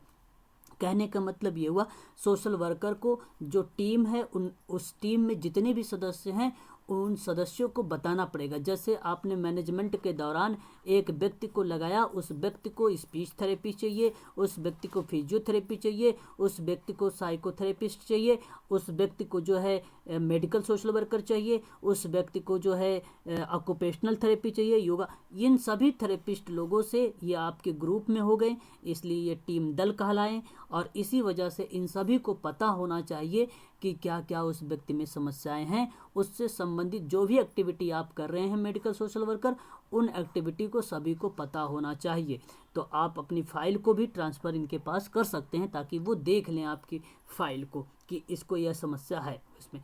कहने का मतलब ये हुआ, सोशल वर्कर को जो टीम है उस टीम में जितने भी सदस्य हैं उन सदस्यों को बताना पड़ेगा। जैसे आपने मैनेजमेंट के दौरान एक व्यक्ति को लगाया, उस व्यक्ति को स्पीच थेरेपी चाहिए, उस व्यक्ति को फिजियोथेरेपी चाहिए, उस व्यक्ति को साइकोथेरेपिस्ट चाहिए, उस व्यक्ति को जो है मेडिकल सोशल वर्कर चाहिए, उस व्यक्ति को जो है ऑक्यूपेशनल थेरेपी चाहिए, योगा। इन सभी थेरेपिस्ट लोगों से ये आपके ग्रुप में हो गए, इसलिए ये टीम दल कहलाएं। और इसी वजह से इन सभी को पता होना चाहिए कि क्या क्या उस व्यक्ति में समस्याएं हैं। उससे संबंधित जो भी एक्टिविटी आप कर रहे हैं मेडिकल सोशल वर्कर, उन एक्टिविटी को सभी को पता होना चाहिए। तो आप अपनी फाइल को भी ट्रांसफ़र इनके पास कर सकते हैं ताकि वो देख लें आपकी फाइल को कि इसको यह समस्या है। इसमें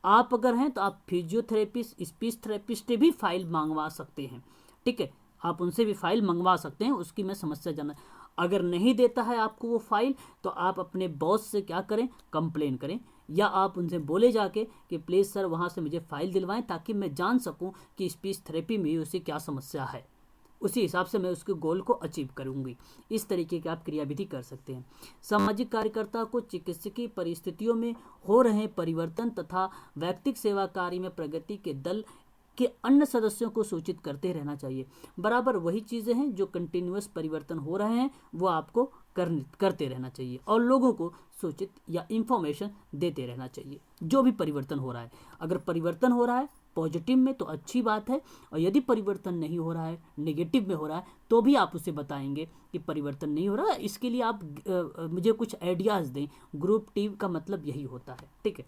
आप अगर हैं तो आप फिजियोथेरेपिस्ट, स्पीच थेरेपिस्ट भी फाइल मंगवा सकते हैं, ठीक है, आप उनसे भी फाइल मंगवा सकते हैं। उसकी मैं समस्या जानना, अगर नहीं देता है आपको वो फाइल तो आप अपने बॉस से क्या करें, कंप्लेन करें, या आप उनसे बोले जाके कि प्लीज़ सर वहाँ से मुझे फ़ाइल दिलवाएं ताकि मैं जान सकूं कि स्पीच थेरेपी में उसे क्या समस्या है, उसी हिसाब से मैं उसके गोल को अचीव करूंगी। इस तरीके की आप क्रियाविधि कर सकते हैं। सामाजिक कार्यकर्ता को चिकित्सकीय परिस्थितियों में हो रहे परिवर्तन तथा व्यक्तिगत सेवा कार्य में प्रगति के दल के अन्य सदस्यों को सूचित करते रहना चाहिए। बराबर वही चीज़ें हैं जो कंटिन्यूअस परिवर्तन हो रहे हैं वो आपको करते रहना चाहिए और लोगों को सूचित या इंफॉर्मेशन देते रहना चाहिए जो भी परिवर्तन हो रहा है। अगर परिवर्तन हो रहा है पॉजिटिव में तो अच्छी बात है, और यदि परिवर्तन नहीं हो रहा है, नेगेटिव में हो रहा है, तो भी आप उसे बताएंगे कि परिवर्तन नहीं हो रहा है। इसके लिए आप मुझे कुछ आइडियाज़ दें। ग्रुप टीम का मतलब यही होता है, ठीक है।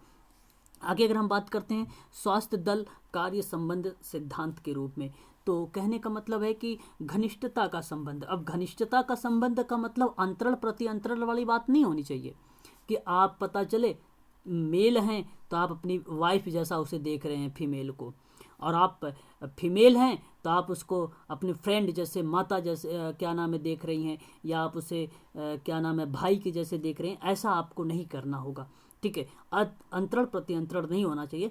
आगे अगर हम बात करते हैं स्वास्थ्य दल कार्य संबंध सिद्धांत के रूप में, तो कहने का मतलब है कि घनिष्ठता का संबंध। अब घनिष्ठता का संबंध का मतलब अंतरण प्रति अंतरण वाली बात नहीं होनी चाहिए कि आप पता चले मेल हैं तो आप अपनी वाइफ जैसा उसे देख रहे हैं फीमेल को, और आप फीमेल हैं तो आप उसको अपने फ्रेंड जैसे, माता जैसे क्या नाम है देख रही हैं, या आप उसे क्या नाम है भाई के जैसे देख रहे हैं। ऐसा आपको नहीं करना होगा, ठीक है। अंतरण प्रति अंतरण नहीं होना चाहिए।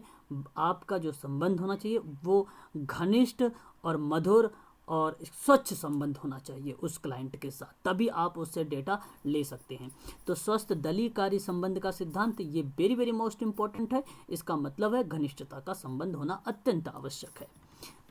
आपका जो संबंध होना चाहिए वो घनिष्ठ और मधुर और स्वच्छ संबंध होना चाहिए उस क्लाइंट के साथ, तभी आप उससे डेटा ले सकते हैं। तो स्वस्थ दलीय कार्य संबंध का सिद्धांत ये वेरी वेरी मोस्ट इंपॉर्टेंट है। इसका मतलब है घनिष्ठता का संबंध होना अत्यंत आवश्यक है।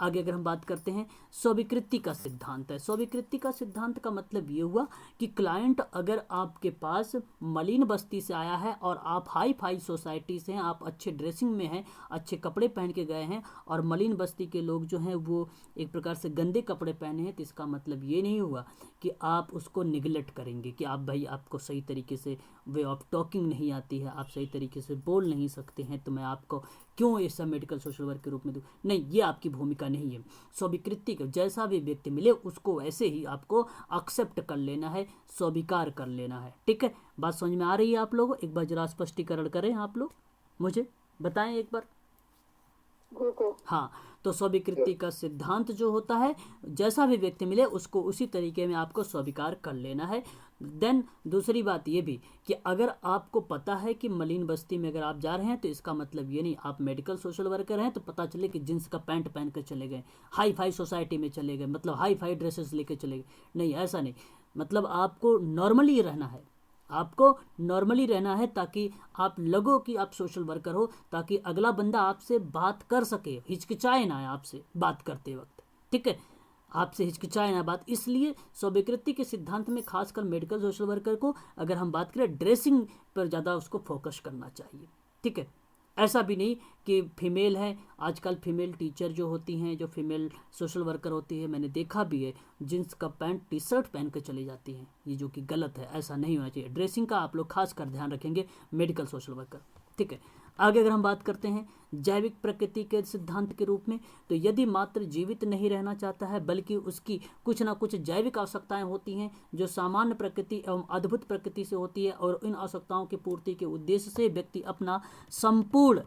आगे अगर हम बात करते हैं स्वीकृति का सिद्धांत है। स्वीकृति का सिद्धांत का मतलब ये हुआ कि क्लाइंट अगर आपके पास मलिन बस्ती से आया है और आप हाई फाई सोसाइटी से हैं, आप अच्छे ड्रेसिंग में हैं, अच्छे कपड़े पहन के गए हैं, और मलिन बस्ती के लोग जो हैं वो एक प्रकार से गंदे कपड़े पहने हैं, तो इसका मतलब ये नहीं हुआ कि आप उसको निगलेक्ट करेंगे कि आप भाई आपको सही तरीके से वे ऑफ टॉकिंग नहीं आती है, आप सही तरीके से बोल नहीं सकते हैं, तो मैं आपको क्यों ऐसा मेडिकल सोशल वर्क के रूप में दूँ। नहीं, ये आपकी भूमिका नहीं है। स्वीकृति का जैसा भी व्यक्ति मिले उसको वैसे ही आपको एक्सेप्ट कर लेना है, स्वीकार कर लेना है, ठीक है। बात समझ में आ रही है आप लोगों? एक बार जरा स्पष्टीकरण करें आप लोग, मुझे बताएं एक बार। हाँ, तो स्वीकृति का सिद्धांत जो होता है जैसा भी व्यक्ति मिले उसको उसी तरीके में आपको स्वीकार कर लेना है। देन दूसरी बात ये भी कि अगर आपको पता है कि मलिन बस्ती में अगर आप जा रहे हैं तो इसका मतलब ये नहीं आप मेडिकल सोशल वर्कर हैं तो पता चले कि जींस का पैंट पहन कर चले गए, हाई फाई सोसाइटी में चले गए, मतलब हाई फाई ड्रेसेस लेके चले गए। नहीं, ऐसा नहीं। मतलब आपको नॉर्मली रहना है, आपको नॉर्मली रहना है ताकि आप लगो कि आप सोशल वर्कर हो, ताकि अगला बंदा आपसे बात कर सके, हिचकिचाए ना आपसे बात करते वक्त, ठीक है, आपसे हिचकिचाए ना बात। इसलिए स्वीकृति के सिद्धांत में खासकर मेडिकल सोशल वर्कर को अगर हम बात करें ड्रेसिंग पर ज़्यादा उसको फोकस करना चाहिए, ठीक है। ऐसा भी नहीं कि फीमेल है, आजकल फीमेल टीचर जो होती हैं, जो फीमेल सोशल वर्कर होती है, मैंने देखा भी है जींस का पैंट टी शर्ट पहन कर चली जाती हैं, ये जो कि गलत है, ऐसा नहीं होना चाहिए। ड्रेसिंग का आप लोग खास कर ध्यान रखेंगे मेडिकल सोशल वर्कर, ठीक है। आगे अगर हम बात करते हैं जैविक प्रकृति के सिद्धांत के रूप में, तो यदि मात्र जीवित नहीं रहना चाहता है बल्कि उसकी कुछ ना कुछ जैविक आवश्यकताएं होती हैं जो सामान्य प्रकृति एवं अद्भुत प्रकृति से होती है, और इन आवश्यकताओं की पूर्ति के उद्देश्य से व्यक्ति अपना संपूर्ण,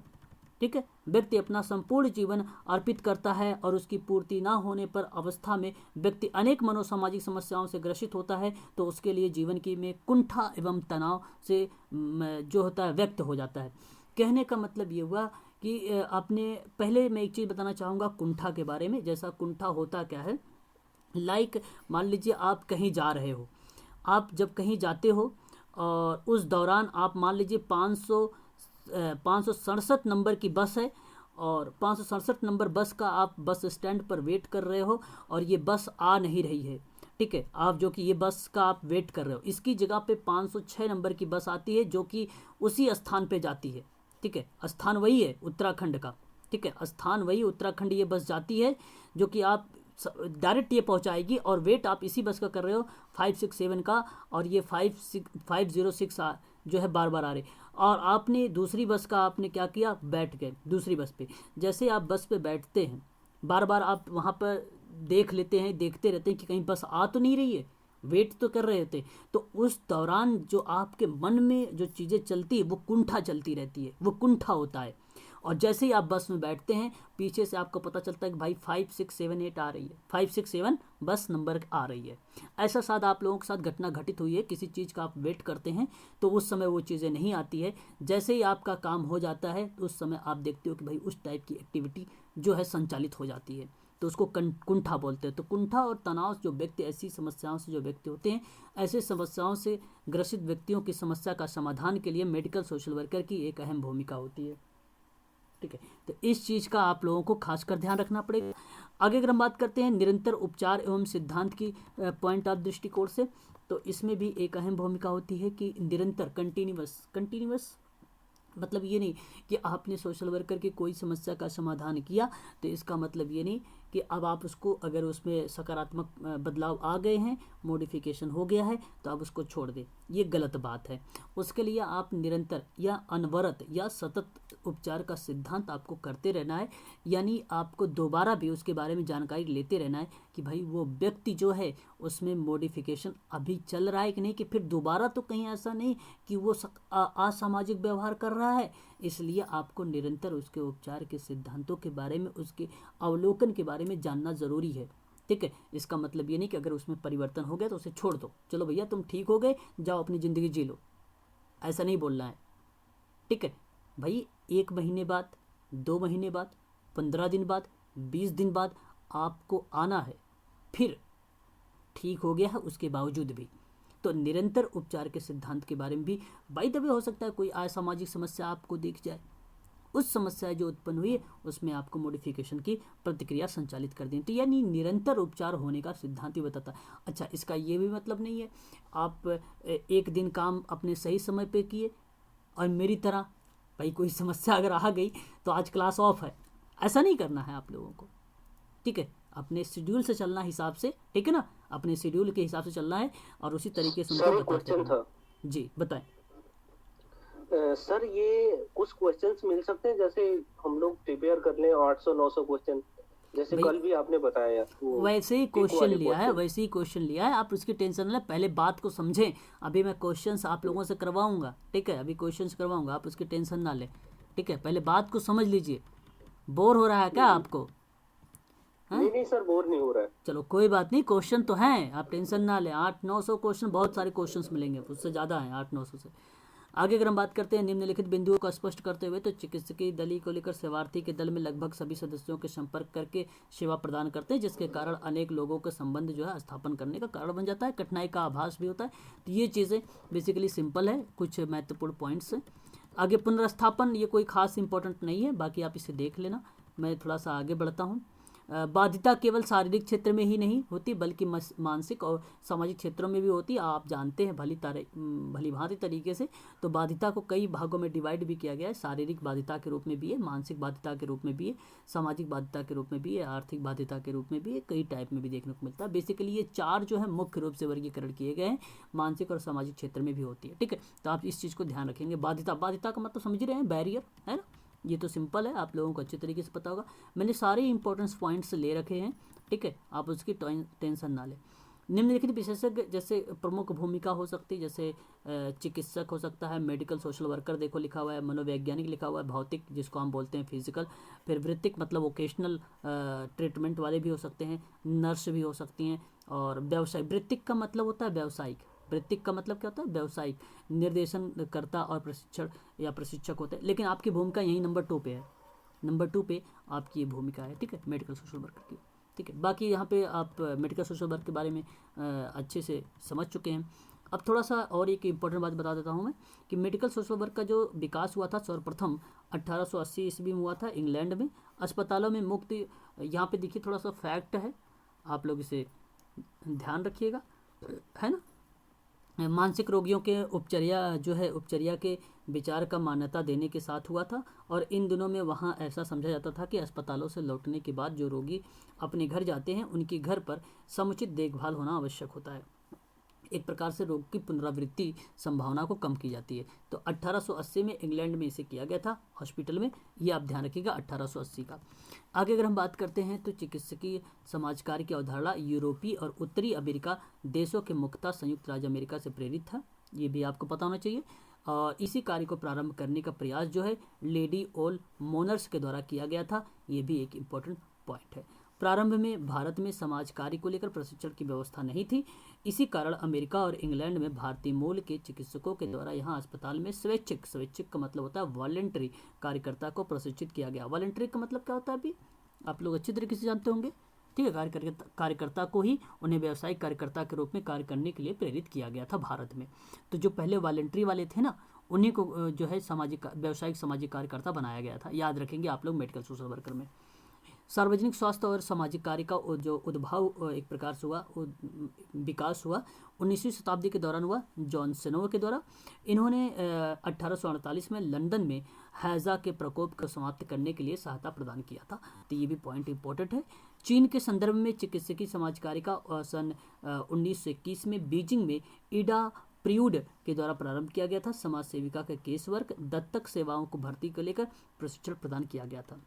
ठीक है, व्यक्ति अपना संपूर्ण जीवन अर्पित करता है, और उसकी पूर्ति ना होने पर अवस्था में व्यक्ति अनेक मनोसामाजिक समस्याओं से ग्रसित होता है, तो उसके लिए जीवन की में कुंठा एवं तनाव से जो होता है व्यक्त हो जाता है। कहने का मतलब ये हुआ कि आपने पहले मैं एक चीज़ बताना चाहूँगा कुंठा के बारे में। जैसा कुंठा होता क्या है, लाइक मान लीजिए आप कहीं जा रहे हो, आप जब कहीं जाते हो और उस दौरान आप मान लीजिए 567 नंबर की बस है, और 567 नंबर बस का आप बस स्टैंड पर वेट कर रहे हो और ये बस आ नहीं रही है। ठीक है, आप जो कि ये बस का आप वेट कर रहे हो, इसकी जगह पे 506 नंबर की बस आती है जो कि उसी स्थान पे जाती है। ठीक है, स्थान वही है उत्तराखंड का। ठीक है, स्थान वही उत्तराखंड ये बस जाती है जो कि आप डायरेक्ट ये पहुंचाएगी, और वेट आप इसी बस का कर रहे हो 567 का, और ये 506 जो है बार बार आ रही। और आपने दूसरी बस का आपने क्या किया, बैठ गए दूसरी बस पे। जैसे आप बस पे बैठते हैं, बार बार आप वहाँ पर देख लेते हैं, देखते रहते हैं कि कहीं बस आ तो नहीं रही है, वेट तो कर रहे थे। तो उस दौरान जो आपके मन में जो चीज़ें चलती है वो कुंठा चलती रहती है, वो कुंठा होता है। और जैसे ही आप बस में बैठते हैं, पीछे से आपको पता चलता है कि भाई 5678 आ रही है, 567 बस नंबर आ रही है। ऐसा शायद आप लोगों के साथ घटना घटित हुई है, किसी चीज़ का आप वेट करते हैं तो उस समय वो चीज़ें नहीं आती है। जैसे ही आपका काम हो जाता है तो उस समय आप देखते हो कि भाई उस टाइप की एक्टिविटी जो है संचालित हो जाती है, तो उसको कुंठा बोलते हैं। तो कुंठा और तनाव जो व्यक्ति ऐसी समस्याओं से जो व्यक्ति होते हैं, ऐसे समस्याओं से ग्रसित व्यक्तियों की समस्या का समाधान के लिए मेडिकल सोशल वर्कर की एक अहम भूमिका होती है। ठीक है, तो इस चीज़ का आप लोगों को खासकर ध्यान रखना पड़ेगा। आगे अगर हम बात करते हैं निरंतर उपचार एवं सिद्धांत की पॉइंट ऑफ दृष्टिकोण से, तो इसमें भी एक अहम भूमिका होती है कि निरंतर कंटिन्यूअस मतलब ये नहीं कि आपने सोशल वर्कर की कोई समस्या का समाधान किया तो इसका मतलब ये नहीं कि अब आप उसको, अगर उसमें सकारात्मक बदलाव आ गए हैं, मॉडिफिकेशन हो गया है, तो आप उसको छोड़ दें, ये गलत बात है। उसके लिए आप निरंतर या अनवरत या सतत उपचार का सिद्धांत आपको करते रहना है। यानी आपको दोबारा भी उसके बारे में जानकारी लेते रहना है कि भाई वो व्यक्ति जो है उसमें मॉडिफिकेशन अभी चल रहा है कि नहीं, कि फिर दोबारा तो कहीं ऐसा नहीं कि वो असामाजिक व्यवहार कर रहा है। इसलिए आपको निरंतर उसके उपचार के सिद्धांतों के बारे में, उसके अवलोकन के बारे में जानना ज़रूरी है। ठीक है, इसका मतलब ये नहीं कि अगर उसमें परिवर्तन हो गया तो उसे छोड़ दो, चलो भैया तुम ठीक हो गए, जाओ अपनी ज़िंदगी जी लो, ऐसा नहीं बोलना है। ठीक है भाई, 1 महीने बाद, 2 महीने बाद, 15 दिन बाद, 20 दिन बाद आपको आना है, फिर ठीक हो गया है उसके बावजूद भी। तो निरंतर उपचार के सिद्धांत के बारे में भी, बाई द वे हो सकता है कोई असामाजिक समस्या आपको दिख जाए, उस समस्या जो उत्पन्न हुई है उसमें आपको मॉडिफिकेशन की प्रतिक्रिया संचालित कर दें। तो यानी निरंतर उपचार होने का सिद्धांत ही बताता है। अच्छा, इसका ये भी मतलब नहीं है आप एक दिन काम अपने सही समय पे किए और मेरी तरह भाई कोई समस्या अगर आ गई तो आज क्लास ऑफ है, ऐसा नहीं करना है आप लोगों को। ठीक है, अपने शेड्यूल से चलना हिसाब से, ठीक है ना, अपने शेड्यूल के हिसाब से चलना है और उसी तरीके से सर उनको एक बताते क्वेश्चन रहना। था। जी बताएं। सर ये कुछ क्वेश्चंस मिल सकते हैं, जैसे हम लोग प्रिपेयर कर लें 800-900 क्वेश्चन, जैसे भाई कल भी आपने बताया वो वैसे ही टिक क्वेश्चन वाले लिया है, क्वेश्चन। वैसे ही क्वेश्चन लिया है, आप उसकी टेंशन ना लें, पहले बात को समझें। अभी मैं क्वेश्चंस आप लोगों से करवाऊंगा, ठीक है, अभी क्वेश्चंस करवाऊंगा, आप उसकी टेंशन ना लें। ठीक है, पहले बात को समझ लीजिए। बोर हो रहा है क्या आपको? हैं? नहीं नहीं सर, बोर नहीं हो रहा है। चलो कोई बात नहीं, क्वेश्चन तो हैं, आप टेंशन ना लें। 800-900 क्वेश्चन, बहुत सारे क्वेश्चंस मिलेंगे, उससे ज़्यादा हैं 800-900 से। आगे अगर हम बात करते हैं निम्नलिखित बिंदुओं को स्पष्ट करते हुए, तो चिकित्सकीय दली को लेकर सेवार्थी के दल में लगभग सभी सदस्यों के संपर्क करके सेवा प्रदान करते हैं, जिसके कारण अनेक लोगों का संबंध जो है स्थापन करने का कारण बन जाता है, कठिनाई का आभास भी होता है। तो ये चीज़ें बेसिकली सिंपल है, कुछ महत्वपूर्ण पॉइंट्स हैं। आगे पुनर्स्थापन, ये कोई खास इंपॉर्टेंट नहीं है, बाकी आप इसे देख लेना। मैं थोड़ा सा आगे बढ़ता हूँ। बाध्यता केवल शारीरिक क्षेत्र में ही नहीं होती बल्कि मानसिक और सामाजिक क्षेत्रों में भी होती है, आप जानते हैं भली भांति तरीके से। तो बाध्यता को कई भागों में डिवाइड भी किया गया है, शारीरिक बाध्यता के रूप में भी है, मानसिक बाध्यता के रूप में भी है, सामाजिक बाध्यता के रूप में भी है, आर्थिक बाध्यता के रूप में भी है, कई टाइप में भी देखने को मिलता है। बेसिकली ये 4 जो है मुख्य रूप से वर्गीकरण किए गए हैं, मानसिक और सामाजिक क्षेत्र में भी होती है। ठीक है, तो आप इस चीज़ को ध्यान रखेंगे। बाध्यता का मतलब समझ रहे हैं, बैरियर है ना, ये तो सिंपल है, आप लोगों को अच्छे तरीके से पता होगा। मैंने सारे इंपॉर्टेंस पॉइंट्स ले रखे हैं, ठीक है, आप उसकी टेंशन ना लें। निम्नलिखित विशेषज्ञ जैसे प्रमुख भूमिका हो सकती है, जैसे चिकित्सक हो सकता है, मेडिकल सोशल वर्कर देखो लिखा हुआ है, मनोवैज्ञानिक लिखा हुआ है, भौतिक जिसको हम बोलते हैं फिजिकल, फिर वृत्तिक मतलब वोकेशनल ट्रीटमेंट वाले भी हो सकते हैं, नर्स भी हो सकती हैं, और व्यवसाय, वृत्तिक का मतलब होता है व्यावसायिक, वृत्तिक का मतलब क्या होता है, व्यावसायिक, निर्देशन करता और प्रशिक्षण या प्रशिक्षक होते हैं। लेकिन आपकी भूमिका यही नंबर 2 पे है, नंबर 2 पे आपकी ये भूमिका है, ठीक है, मेडिकल सोशल वर्कर की, ठीक है। बाकी यहाँ पे आप मेडिकल सोशल वर्क के बारे में अच्छे से समझ चुके हैं। अब थोड़ा सा और एक इम्पोर्टेंट बात बता देता हूँ मैं कि मेडिकल सोशल वर्क का जो विकास हुआ था सर्वप्रथम 1880 ईस्वी में हुआ था इंग्लैंड में। अस्पतालों में मुफ्त, यहाँ पे देखिए थोड़ा सा फैक्ट है, आप लोग इसे ध्यान रखिएगा, है ना। मानसिक रोगियों के उपचर्या के विचार का मान्यता देने के साथ हुआ था, और इन दिनों में वहाँ ऐसा समझा जाता था कि अस्पतालों से लौटने के बाद जो रोगी अपने घर जाते हैं उनकी घर पर समुचित देखभाल होना आवश्यक होता है। एक प्रकार से रोग की पुनरावृत्ति संभावना को कम की जाती है। तो 1880 में इंग्लैंड में इसे किया गया था हॉस्पिटल में, ये आप ध्यान रखिएगा 1880 का। आगे अगर हम बात करते हैं तो चिकित्सकीय समाज कार्य की अवधारणा यूरोपीय और उत्तरी अमेरिका देशों के मुख्यतः संयुक्त राज्य अमेरिका से प्रेरित था, ये भी आपको पता होना चाहिए। और इसी कार्य को प्रारंभ करने का प्रयास जो है लेडी ओल मोनर्स के द्वारा किया गया था, ये भी एक इम्पोर्टेंट पॉइंट है। प्रारंभ में भारत में समाज कार्य को लेकर प्रशिक्षण की व्यवस्था नहीं थी, इसी कारण अमेरिका और इंग्लैंड में भारतीय मूल के चिकित्सकों के द्वारा यहाँ अस्पताल में स्वैच्छिक का मतलब होता है वॉलंटरी कार्यकर्ता को प्रशिक्षित किया गया। वॉलंटरी का मतलब क्या होता है अभी आप लोग अच्छी तरीके से जानते होंगे, ठीक है। कार्यकर्ता को ही उन्हें व्यावसायिक कार्यकर्ता के रूप में कार्य करने के लिए प्रेरित किया गया था भारत में। तो जो पहले वॉलंटरी वाले थे ना, उन्हीं को जो है व्यावसायिक सामाजिक कार्यकर्ता बनाया गया था, याद रखेंगे आप लोग मेडिकल सोशल वर्कर में। सार्वजनिक स्वास्थ्य और सामाजिक कार्य का जो उद्भव एक प्रकार से हुआ, विकास हुआ 19वीं शताब्दी के दौरान हुआ जॉन स्नो के द्वारा। इन्होंने 1848 में लंदन में हैजा के प्रकोप को समाप्त करने के लिए सहायता प्रदान किया था, तो ये भी पॉइंट इंपॉर्टेंट है। चीन के संदर्भ में चिकित्सकीय समाज कार्य का सन 1921 में बीजिंग में ईडा प्रियूड के द्वारा प्रारंभ किया गया था। समाज सेविका के केस वर्क दत्तक सेवाओं को भर्ती को लेकर प्रशिक्षण प्रदान किया गया था।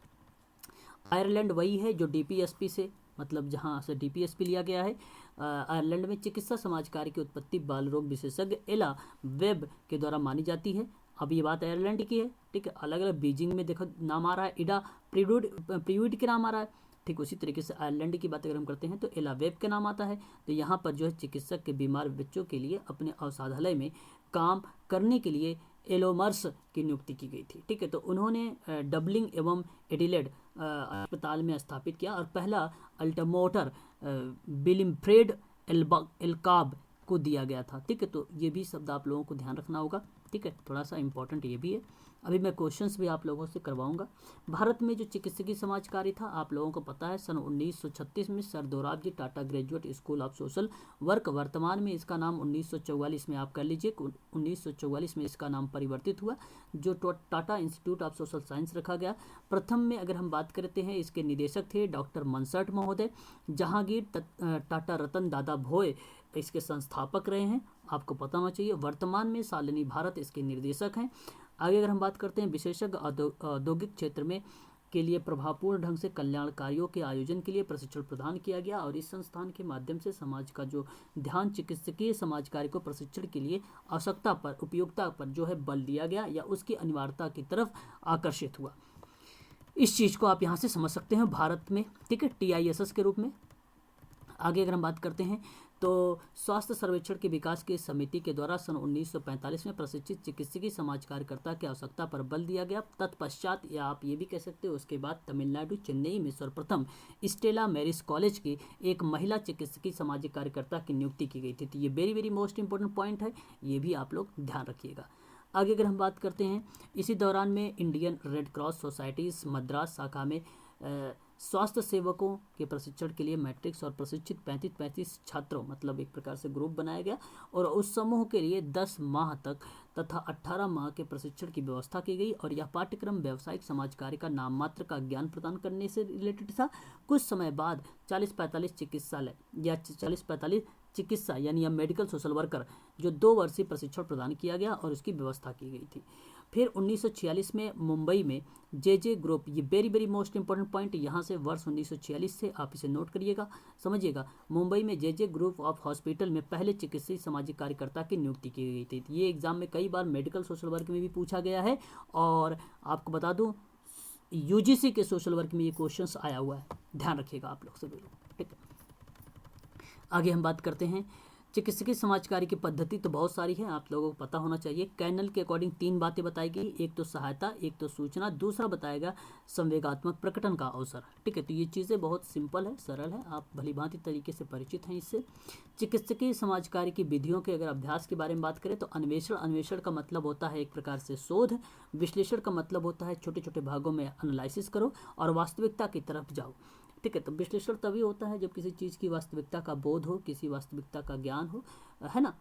आयरलैंड वही है जो डीपीएसपी से, मतलब जहाँ से डीपीएसपी लिया गया है। आयरलैंड में चिकित्सा समाज कार्य की उत्पत्ति बाल रोग विशेषज्ञ एला वेब के द्वारा मानी जाती है। अब ये बात आयरलैंड की है, ठीक है। अलग अलग बीजिंग में देखो नाम आ रहा है, ईडा प्रियूड के नाम आ रहा है, ठीक। उसी तरीके से आयरलैंड की बात अगर हम करते हैं तो एला वेब के नाम आता है। तो यहाँ पर जो है चिकित्सक के बीमार बच्चों के लिए अपने औषधालय में काम करने के लिए एलोमर्स की नियुक्ति की गई थी, ठीक है। तो उन्होंने डबलिंग एवं एडिलेड अस्पताल में स्थापित किया और पहला अल्टमोटर विलिमफ्रेड एल्काब को दिया गया था, ठीक है। तो ये भी शब्द आप लोगों को ध्यान रखना होगा, ठीक है, थोड़ा सा इंपॉर्टेंट ये भी है। अभी मैं क्वेश्चंस भी आप लोगों से करवाऊंगा। भारत में जो चिकित्सकीय समाज कार्य था आप लोगों को पता है सन 1936 में sir Dorabji Tata graduate school of social work, वर्तमान में इसका नाम 1944 में आप कर लीजिए 1944 में इसका नाम परिवर्तित हुआ जो Tata institute of social science रखा गया। प्रथम में अगर हम बात करते हैं इसके निदेशक थे डॉक्टर मनसर्ट महोदय। जहांगीर टाटा रतन दादा भोय इसके संस्थापक रहे हैं, आपको पता होना चाहिए। वर्तमान में शालिनी भारत इसके निर्देशक हैं। आगे अगर हम बात करते हैं विशेषज्ञ औद्योगिक क्षेत्र में के लिए प्रभावपूर्ण ढंग से कल्याण कार्यों के आयोजन के लिए प्रशिक्षण प्रदान किया गया और इस संस्थान के माध्यम से समाज का जो ध्यान चिकित्सकीय समाज कार्य को प्रशिक्षण के लिए आवश्यकता पर उपयोगिता पर जो है बल दिया गया या उसकी अनिवार्यता की तरफ आकर्षित हुआ। इस चीज़ को आप यहाँ से समझ सकते हैं भारत में, ठीक है, TISS के रूप में। आगे अगर हम बात करते हैं तो स्वास्थ्य सर्वेक्षण के विकास की समिति के द्वारा सन 1945 में प्रशिक्षित चिकित्सकीय समाज कार्यकर्ता की आवश्यकता पर बल दिया गया। तत्पश्चात या आप ये भी कह सकते हो उसके बाद तमिलनाडु चेन्नई में सर्वप्रथम स्टेला मैरिस कॉलेज की एक महिला चिकित्सकीय सामाजिक कार्यकर्ता की नियुक्ति की गई थी। तो ये very very most important point है, ये भी आप लोग ध्यान रखिएगा। आगे अगर हम बात करते हैं इसी दौरान में Indian red cross societies Madras शाखा में स्वास्थ्य सेवकों के प्रशिक्षण के लिए मैट्रिक्स और प्रशिक्षित 35 छात्रों मतलब एक प्रकार से ग्रुप बनाया गया और उस समूह के लिए 10 माह तक तथा 18 माह के प्रशिक्षण की व्यवस्था की गई और यह पाठ्यक्रम व्यावसायिक समाज कार्य का नाम मात्र का ज्ञान प्रदान करने से रिलेटेड था। कुछ समय बाद 40-45 चिकित्सालय या 40-45 चिकित्सा यानी मेडिकल सोशल वर्कर जो 2 वर्षीय प्रशिक्षण प्रदान किया गया और उसकी व्यवस्था की गई थी। फिर 1946 में मुंबई में जे ग्रुप, ये very very most important point, यहाँ से वर्ष 1946 से आप इसे नोट करिएगा समझिएगा। मुंबई में जे ग्रुप ऑफ हॉस्पिटल में पहले चिकित्सीय सामाजिक कार्यकर्ता की नियुक्ति की गई थी। ये एग्जाम में कई बार मेडिकल सोशल वर्क में भी पूछा गया है और आपको बता दूं UGC के सोशल वर्क में ये क्वेश्चन आया हुआ है, ध्यान रखिएगा आप लोग सभी लोग, ठीक है। आगे हम बात करते हैं चिकित्सकीय समाज कार्य की पद्धति तो बहुत सारी है, आप लोगों को पता होना चाहिए। कैनल के अकॉर्डिंग 3 बातें बताई गई, एक तो सहायता, एक तो सूचना, दूसरा बताएगा संवेगात्मक प्रकटन का अवसर। ठीक है, तो ये चीज़ें बहुत सिंपल है, सरल है, आप भलीभांति तरीके से परिचित हैं इससे। चिकित्सकीय समाज कार्य की विधियों के अगर अभ्यास के बारे में बात करें तो अन्वेषण का मतलब होता है एक प्रकार से शोध, विश्लेषण का मतलब होता है छोटे छोटे भागों में एनालिसिस करो और वास्तविकता की तरफ जाओ। ठीक है, तो विश्लेषण तभी होता है जब किसी चीज़ की वास्तविकता का बोध हो, किसी वास्तविकता का ज्ञान हो, है ना,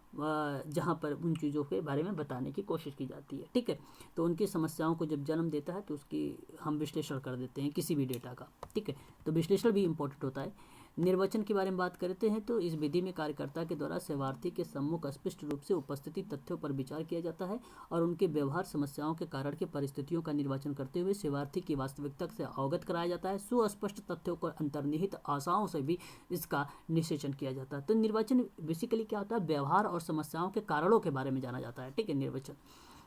जहाँ पर उन चीज़ों के बारे में बताने की कोशिश की जाती है। ठीक है, तो उनकी समस्याओं को जब जन्म देता है तो उसकी हम विश्लेषण कर देते हैं किसी भी डेटा का। ठीक है, तो विश्लेषण भी इम्पोर्टेंट होता है। निर्वचन के बारे में बात करते हैं तो इस विधि में कार्यकर्ता के द्वारा सेवार्थी के सम्मुख स्पष्ट रूप से उपस्थिति तथ्यों पर विचार किया जाता है और उनके व्यवहार, समस्याओं के कारण के परिस्थितियों का निर्वाचन करते हुए सेवार्थी की वास्तविकता से अवगत कराया जाता है। सुस्पष्ट तथ्यों को अंतर्निहित आशाओं से भी इसका निषेचन किया जाता है। तो निर्वाचन बेसिकली क्या होता है, व्यवहार और समस्याओं के कारणों के बारे में जाना जाता है। ठीक है, निर्वचन।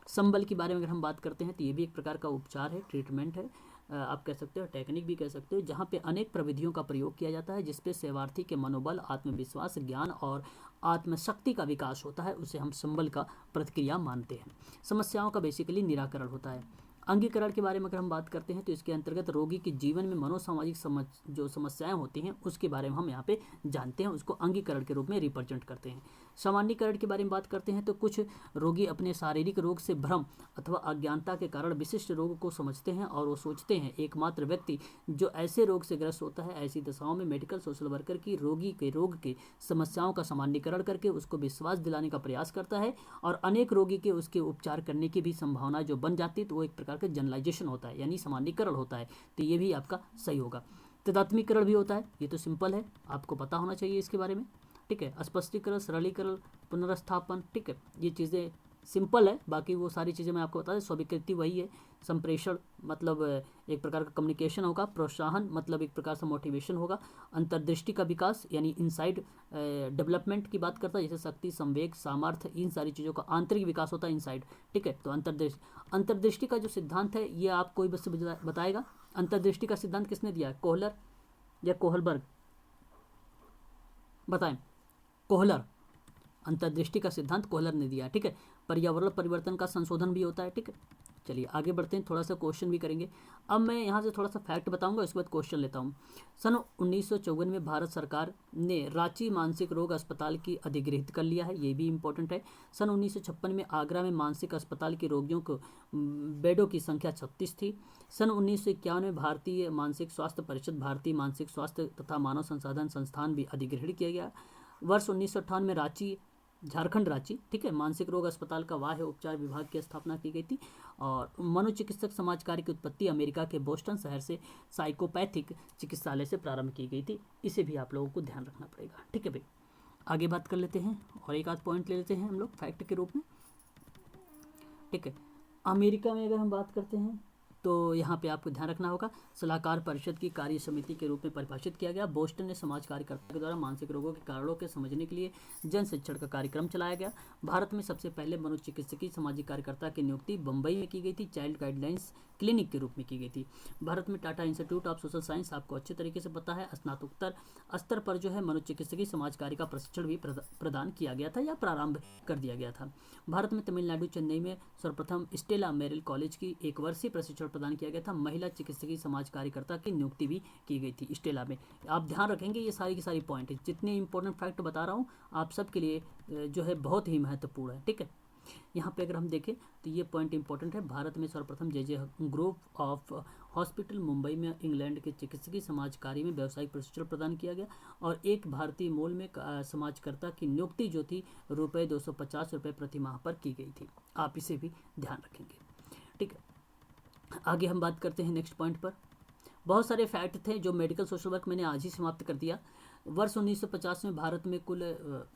संबल के बारे में अगर हम बात करते हैं तो ये भी एक प्रकार का उपचार है, ट्रीटमेंट है, आप कह सकते हो, टेक्निक भी कह सकते हो, जहाँ पे अनेक प्रविधियों का प्रयोग किया जाता है जिसपे सेवार्थी के मनोबल, आत्मविश्वास, ज्ञान और आत्मशक्ति का विकास होता है। उसे हम संबल का प्रतिक्रिया मानते हैं। समस्याओं का बेसिकली निराकरण होता है। अंगीकरण के बारे में अगर हम बात करते हैं तो इसके अंतर्गत रोगी के जीवन में मनोसामाजिक जो समस्याएं होती हैं उसके बारे में हम यहाँ पे जानते हैं, उसको अंगीकरण के रूप में रिप्रेजेंट करते हैं। सामान्यीकरण के बारे में बात करते हैं तो कुछ रोगी अपने शारीरिक रोग से भ्रम अथवा अज्ञानता के कारण विशिष्ट रोग को समझते हैं और वो सोचते हैं एकमात्र व्यक्ति जो ऐसे रोग से ग्रस्त होता है। ऐसी दशाओं में मेडिकल सोशल वर्कर की रोगी के रोग के समस्याओं का सामान्यीकरण करके उसको विश्वास दिलाने का प्रयास करता है और अनेक रोगी के उसके उपचार करने की भी संभावना जो बन जाती है, तो वो एक प्रकार का जनरलाइजेशन होता है, यानी सामान्यीकरण होता है। तो ये भी आपका सही होगा। तदात्मीकरण भी होता है, ये तो सिंपल है, आपको पता होना चाहिए इसके बारे में। ठीक है, स्पष्टीकरण, सरलीकरण, पुनर्स्थापन। ठीक है, ये चीज़ें सिंपल है, बाकी वो सारी चीज़ें मैं आपको बता दें। स्वीकृति वही है, संप्रेषण मतलब एक प्रकार का कम्युनिकेशन होगा, प्रोत्साहन मतलब एक प्रकार से मोटिवेशन होगा, अंतर्दृष्टि का विकास यानी इनसाइड डेवलपमेंट की बात करता है, जैसे शक्ति, संवेग, सामर्थ्य, इन सारी चीज़ों का आंतरिक विकास होता है इनसाइड। ठीक है, तो अंतर्दृष्टि का जो सिद्धांत है ये आप कोई बस बताएगा। अंतर्दृष्टि का सिद्धांत किसने दिया है, कोहलर या कोहलबर्ग, बताएं। कोहलर, अंतर्दृष्टि का सिद्धांत कोहलर ने दिया। ठीक है, पर्यावरण परिवर्तन का संशोधन भी होता है। ठीक है, चलिए आगे बढ़ते हैं, थोड़ा सा क्वेश्चन भी करेंगे। अब मैं यहाँ से थोड़ा सा फैक्ट बताऊंगा, उसके बाद क्वेश्चन लेता हूँ। सन 1954 में भारत सरकार ने रांची मानसिक रोग अस्पताल की अधिगृहित कर लिया है, ये भी इंपॉर्टेंट है। सन 1956 में आगरा में मानसिक अस्पताल के रोगियों को बेडों की संख्या 36 थी। सन 1951 में भारतीय मानसिक स्वास्थ्य परिषद, भारतीय मानसिक स्वास्थ्य तथा मानव संसाधन संस्थान भी अधिग्रहित किया गया। वर्ष 1958 में रांची, झारखंड रांची, ठीक है, मानसिक रोग अस्पताल का बाह्य उपचार विभाग की स्थापना की गई थी। और मनोचिकित्सक समाज कार्य की उत्पत्ति अमेरिका के बोस्टन शहर से साइकोपैथिक चिकित्सालय से प्रारंभ की गई थी। इसे भी आप लोगों को ध्यान रखना पड़ेगा। ठीक है भाई, आगे बात कर लेते हैं और एक आध पॉइंट ले लेते हैं हम लोग फैक्ट के रूप में। ठीक है, अमेरिका में अगर हम बात करते हैं तो यहाँ पे आपको ध्यान रखना होगा, सलाहकार परिषद की कार्य समिति के रूप में परिभाषित किया गया। बोस्टन में समाज कार्यकर्ता के द्वारा मानसिक रोगों के कारणों के समझने के लिए जन शिक्षण का कार्यक्रम चलाया गया। भारत में सबसे पहले मनोचिकित्सकीय सामाजिक कार्यकर्ता की नियुक्ति बम्बई में की गई थी, चाइल्ड गाइडलाइंस क्लिनिक के रूप में की गई थी। भारत में Tata institute of social science, आपको अच्छे तरीके से पता है, स्नातकोत्तर स्तर पर जो है मनोचिकित्सकीय समाज कार्य का प्रशिक्षण भी प्रदान किया गया था या प्रारंभ कर दिया गया था। भारत में तमिलनाडु चेन्नई में सर्वप्रथम स्टेला मेरिल कॉलेज की 1 वर्षीय प्रशिक्षण प्रदान किया गया था। महिला चिकित्सकीय समाज कार्यकर्ता की नियुक्ति भी की गई थी स्टेला में। आप ध्यान रखेंगे, ये सारी की सारी पॉइंट है, जितने इंपॉर्टेंट फैक्ट बता रहा हूँ आप सबके लिए जो है बहुत ही महत्वपूर्ण है। ठीक है, यहाँ पे अगर हम देखें तो ये पॉइंट इंपॉर्टेंट है। भारत में सर्वप्रथम जे ग्रुप ऑफ हॉस्पिटल मुंबई में इंग्लैंड के चिकित्सकीय समाज कार्य में व्यावसायिक प्रशिक्षण प्रदान किया गया और एक भारतीय मूल में समाजकर्ता की नियुक्ति जो थी ₹250 प्रति माह पर की गई थी। आप इसे भी ध्यान रखेंगे। ठीक है, आगे हम बात करते हैं नेक्स्ट पॉइंट पर। बहुत सारे फैक्ट थे जो मेडिकल सोशल वर्क मैंने आज ही समाप्त कर दिया। वर्ष 1950 में भारत में कुल,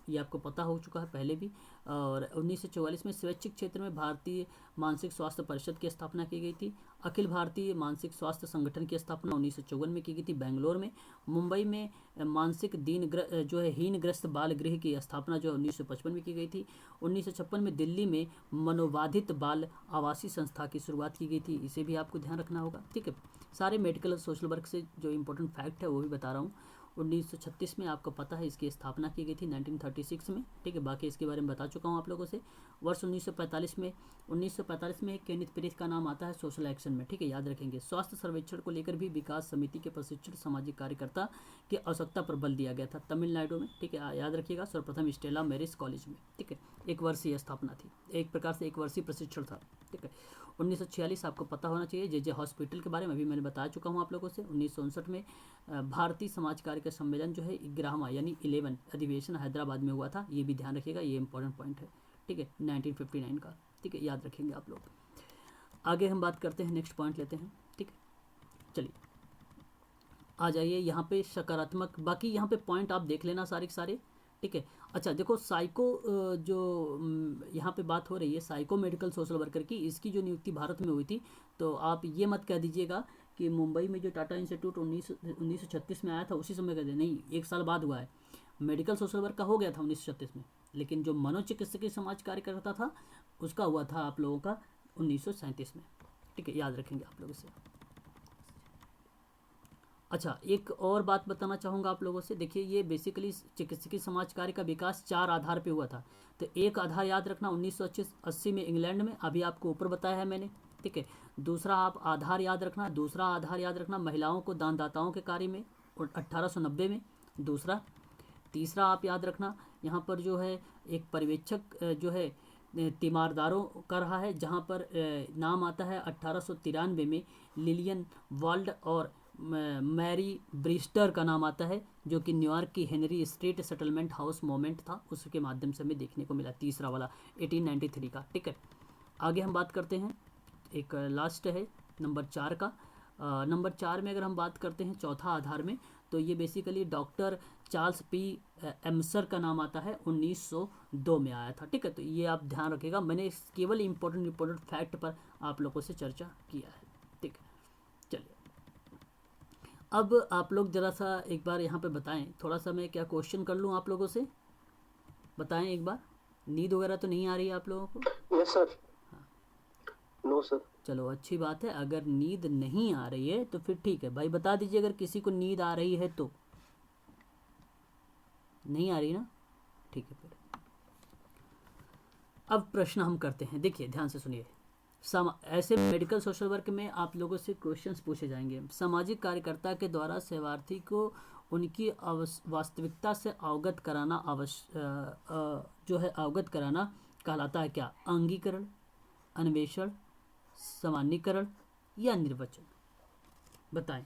ये आपको पता हो चुका है पहले भी, और 1944 में स्वैच्छिक क्षेत्र में भारतीय मानसिक स्वास्थ्य परिषद की स्थापना की गई थी। अखिल भारतीय मानसिक स्वास्थ्य संगठन की स्थापना 1954 में की गई थी बेंगलोर में। मुंबई में मानसिक जो है हीनग्रस्त बाल गृह की स्थापना जो 1955 में की गई थी। 1956 में दिल्ली में मनोबाधित बाल आवासीय संस्था की शुरुआत की गई थी, इसे भी आपको ध्यान रखना होगा। ठीक है, सारे मेडिकल और सोशल वर्क से जो इंपॉर्टेंट फैक्ट है वो भी बता रहा हूँ। 1936 में आपको पता है इसकी स्थापना की गई थी 1936 में, ठीक है। बाकी इसके बारे में बता चुका हूँ आप लोगों से। वर्ष 1945 में केनिथ प्रीथ का नाम आता है सोशल एक्शन में, ठीक है, याद रखेंगे। स्वास्थ्य सर्वेक्षण को लेकर भी विकास समिति के प्रशिक्षण सामाजिक कार्यकर्ता की आवश्यकता पर बल दिया गया था तमिलनाडु में, ठीक है, याद रखिएगा। सर्वप्रथम स्टेला मैरिज कॉलेज में, ठीक है, 1 वर्षीय स्थापना थी, एक प्रकार से 1 वर्षीय प्रशिक्षण था, ठीक है। 1946 आपको पता होना चाहिए जे हॉस्पिटल के बारे में अभी मैंने बता चुका हूँ आप लोगों से। 1959 में भारतीय समाज कार्य का सम्मेलन जो है 11वां यानी 11 अधिवेशन हैदराबाद में हुआ था, ये भी ध्यान रखिएगा, ये इंपॉर्टेंट पॉइंट है, ठीक है, 1959 का, ठीक है, याद रखेंगे आप लोग। आगे हम बात करते हैं, नेक्स्ट पॉइंट लेते हैं, ठीक है। चलिए आ जाइए यहाँ पे सकारात्मक, बाकी यहाँ पे पॉइंट आप देख लेना सारे के सारे, ठीक है। अच्छा देखो, साइको जो यहाँ पे बात हो रही है साइको मेडिकल सोशल वर्कर की, इसकी जो नियुक्ति भारत में हुई थी, तो आप ये मत कह दीजिएगा कि मुंबई में जो टाटा इंस्टीट्यूट 1936 में आया था उसी समय कह दे, नहीं, 1 साल बाद हुआ है। मेडिकल सोशल वर्क का हो गया था 1936 में, लेकिन जो मनोचिकित्सकीय समाज कार्यकर्ता था उसका हुआ था आप लोगों का 1937 में, ठीक है, याद रखेंगे आप लोग इसे। अच्छा एक और बात बताना चाहूँगा आप लोगों से, देखिए ये बेसिकली चिकित्सकीय समाज कार्य का विकास 4 आधार पे हुआ था। तो एक आधार याद रखना 1980 में इंग्लैंड में, अभी आपको ऊपर बताया है मैंने, ठीक है। दूसरा आप आधार याद रखना महिलाओं को दानदाताओं के कार्य में 1890 में, दूसरा। तीसरा आप याद रखना यहाँ पर जो है एक पर्यवेक्षक जो है तीमारदारों का रहा है, जहाँ पर नाम आता है 1893 में लिलियन वाल्ड और मैरी ब्रिस्टर का नाम आता है, जो कि न्यूयॉर्क की Henry street settlement house movement था, उसके माध्यम से हमें देखने को मिला, तीसरा वाला 1893 का, ठीक है। आगे हम बात करते हैं, एक लास्ट है नंबर 4 का। नंबर 4 में अगर हम बात करते हैं चौथा आधार में, तो ये बेसिकली डॉक्टर चार्ल्स पी एम्सर का नाम आता है, 1902 में आया था, ठीक है। तो ये आप ध्यान रखिएगा, मैंने केवल इम्पोर्टेंट फैक्ट पर आप लोगों से चर्चा किया है, ठीक है। चलिए अब आप लोग ज़रा सा एक बार यहाँ पे बताएं, थोड़ा सा मैं क्या क्वेश्चन कर लूँ आप लोगों से, बताएं एक बार, नींद वगैरह तो नहीं आ रही है आप लोगों को? Yes sir. No sir. चलो अच्छी बात है, अगर नींद नहीं आ रही है तो फिर ठीक है भाई, बता दीजिए अगर किसी को नींद आ रही है तो। नहीं आ रही ना, ठीक है। फिर अब प्रश्न हम करते हैं, देखिए ध्यान से सुनिए। ऐसे मेडिकल सोशल वर्क में आप लोगों से क्वेश्चंस पूछे जाएंगे। सामाजिक कार्यकर्ता के द्वारा सेवार्थी को उनकी वास्तविकता से अवगत कराना जो है अवगत कराना कहलाता है क्या? अंगीकरण, अन्वेषण, सामान्यीकरण या निर्वचन? बताएं।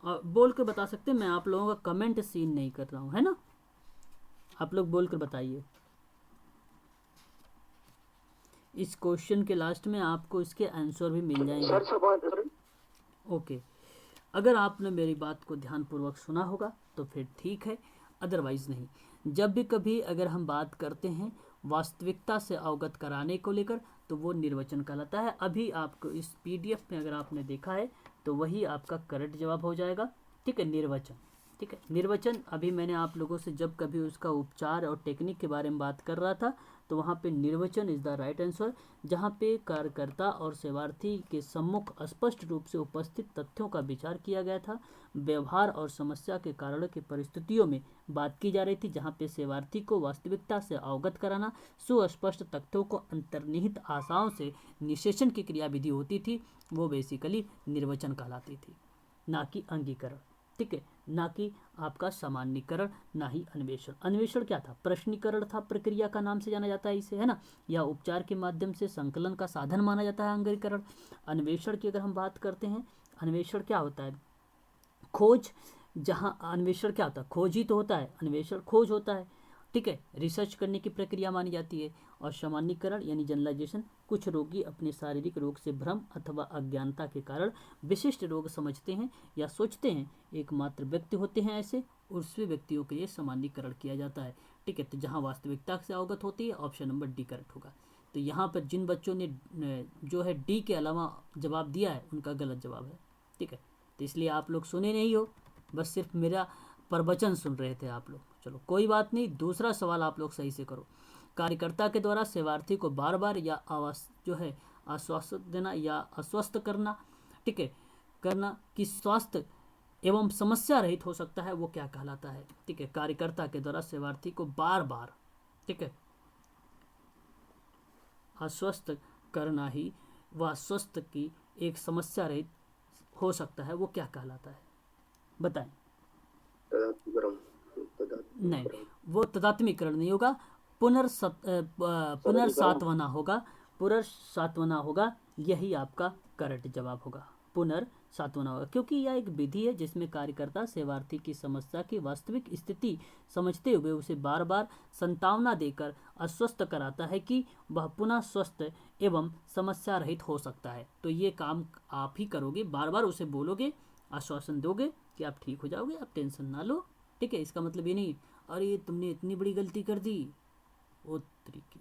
बोल कर बता सकते हैं, मैं आप लोगों का कमेंट सीन नहीं कर रहा हूं, है ना, आप लोग बोल कर बताइए। इस क्वेश्चन के लास्ट में आपको इसके आंसर भी मिल जाएंगे। ओके, अगर आपने मेरी बात को ध्यानपूर्वक सुना होगा तो फिर ठीक है, अदरवाइज नहीं। जब भी कभी अगर हम बात करते हैं वास्तविकता से अवगत कराने को लेकर, तो वो निर्वचन कहलाता है। अभी आपको इस पीडीएफ में अगर आपने देखा है तो वही आपका करेक्ट जवाब हो जाएगा, ठीक है, निर्वचन, ठीक है। निर्वचन अभी मैंने आप लोगों से जब कभी उसका उपचार और टेक्निक के बारे में बात कर रहा था, तो वहाँ पे निर्वचन इज द राइट आंसर, जहाँ पे कार्यकर्ता और सेवार्थी के सम्मुख स्पष्ट रूप से उपस्थित तथ्यों का विचार किया गया था। व्यवहार और समस्या के कारणों की परिस्थितियों में बात की जा रही थी, जहाँ पे सेवार्थी को वास्तविकता से अवगत कराना, सुस्पष्ट तथ्यों को अंतर्निहित आशाओं से निषेचन की क्रियाविधि होती थी, वो बेसिकली निर्वचन कहलाती थी, ना कि अंगीकरण, ठीक है, ना कि आपका सामान्यीकरण, ना ही अन्वेषण। अन्वेषण क्या था? प्रश्नीकरण था, प्रक्रिया का नाम से जाना जाता है इसे, है ना, या उपचार के माध्यम से संकलन का साधन माना जाता है अंगीकरण। अन्वेषण की अगर हम बात करते हैं, अन्वेषण क्या होता है? खोज, जहाँ अन्वेषण क्या होता है? खोज ही तो होता है, अन्वेषण खोज होता है, ठीक है, रिसर्च करने की प्रक्रिया मानी जाती है। और सामान्यीकरण यानी जनरलाइजेशन, कुछ रोगी अपने शारीरिक रोग से भ्रम अथवा अज्ञानता के कारण विशिष्ट रोग समझते हैं या सोचते हैं, एकमात्र व्यक्ति होते हैं ऐसे, उससे व्यक्तियों के लिए सामान्यीकरण किया जाता है, ठीक है। तो जहाँ वास्तविकता से अवगत होती है, ऑप्शन नंबर डी करेक्ट होगा। तो यहाँ पर जिन बच्चों ने जो है डी के अलावा जवाब दिया है उनका गलत जवाब है, ठीक है। तो इसलिए आप लोग सुने नहीं हो, बस सिर्फ मेरा प्रवचन सुन रहे थे आप लोग। चलो कोई बात नहीं, दूसरा सवाल आप लोग सही से करो। कार्यकर्ता के द्वारा सेवार्थी को बार बार या जो है आश्वासन देना या आश्वस्त करना, ठीक है, करना कि स्वास्थ्य एवं समस्या रहित हो सकता है वो क्या कहलाता है? ठीक है, कार्यकर्ता के द्वारा सेवार्थी को बार बार, ठीक है, आश्वस्त करना ही वह स्वस्थ की एक समस्या रहित हो सकता है, वो क्या कहलाता है? बताएं। नहीं, वो तदात्मीकरण नहीं होगा, पुनर्सात्वना होगा, पुनर्सात्वना होगा, यही आपका करेक्ट जवाब होगा, पुनर्सात्वना होगा, क्योंकि यह एक विधि है जिसमें कार्यकर्ता सेवार्थी की समस्या की वास्तविक स्थिति समझते हुए उसे बार बार संतावना देकर आश्वस्त कराता है कि वह पुनः स्वस्थ एवं समस्या रहित हो सकता है। तो ये काम आप ही करोगे, बार बार उसे बोलोगे, आश्वासन दोगे कि आप ठीक हो जाओगे, आप टेंशन ना लो, ठीक है। इसका मतलब ये नहीं अरे तुमने इतनी बड़ी गलती कर दी, वो तरीके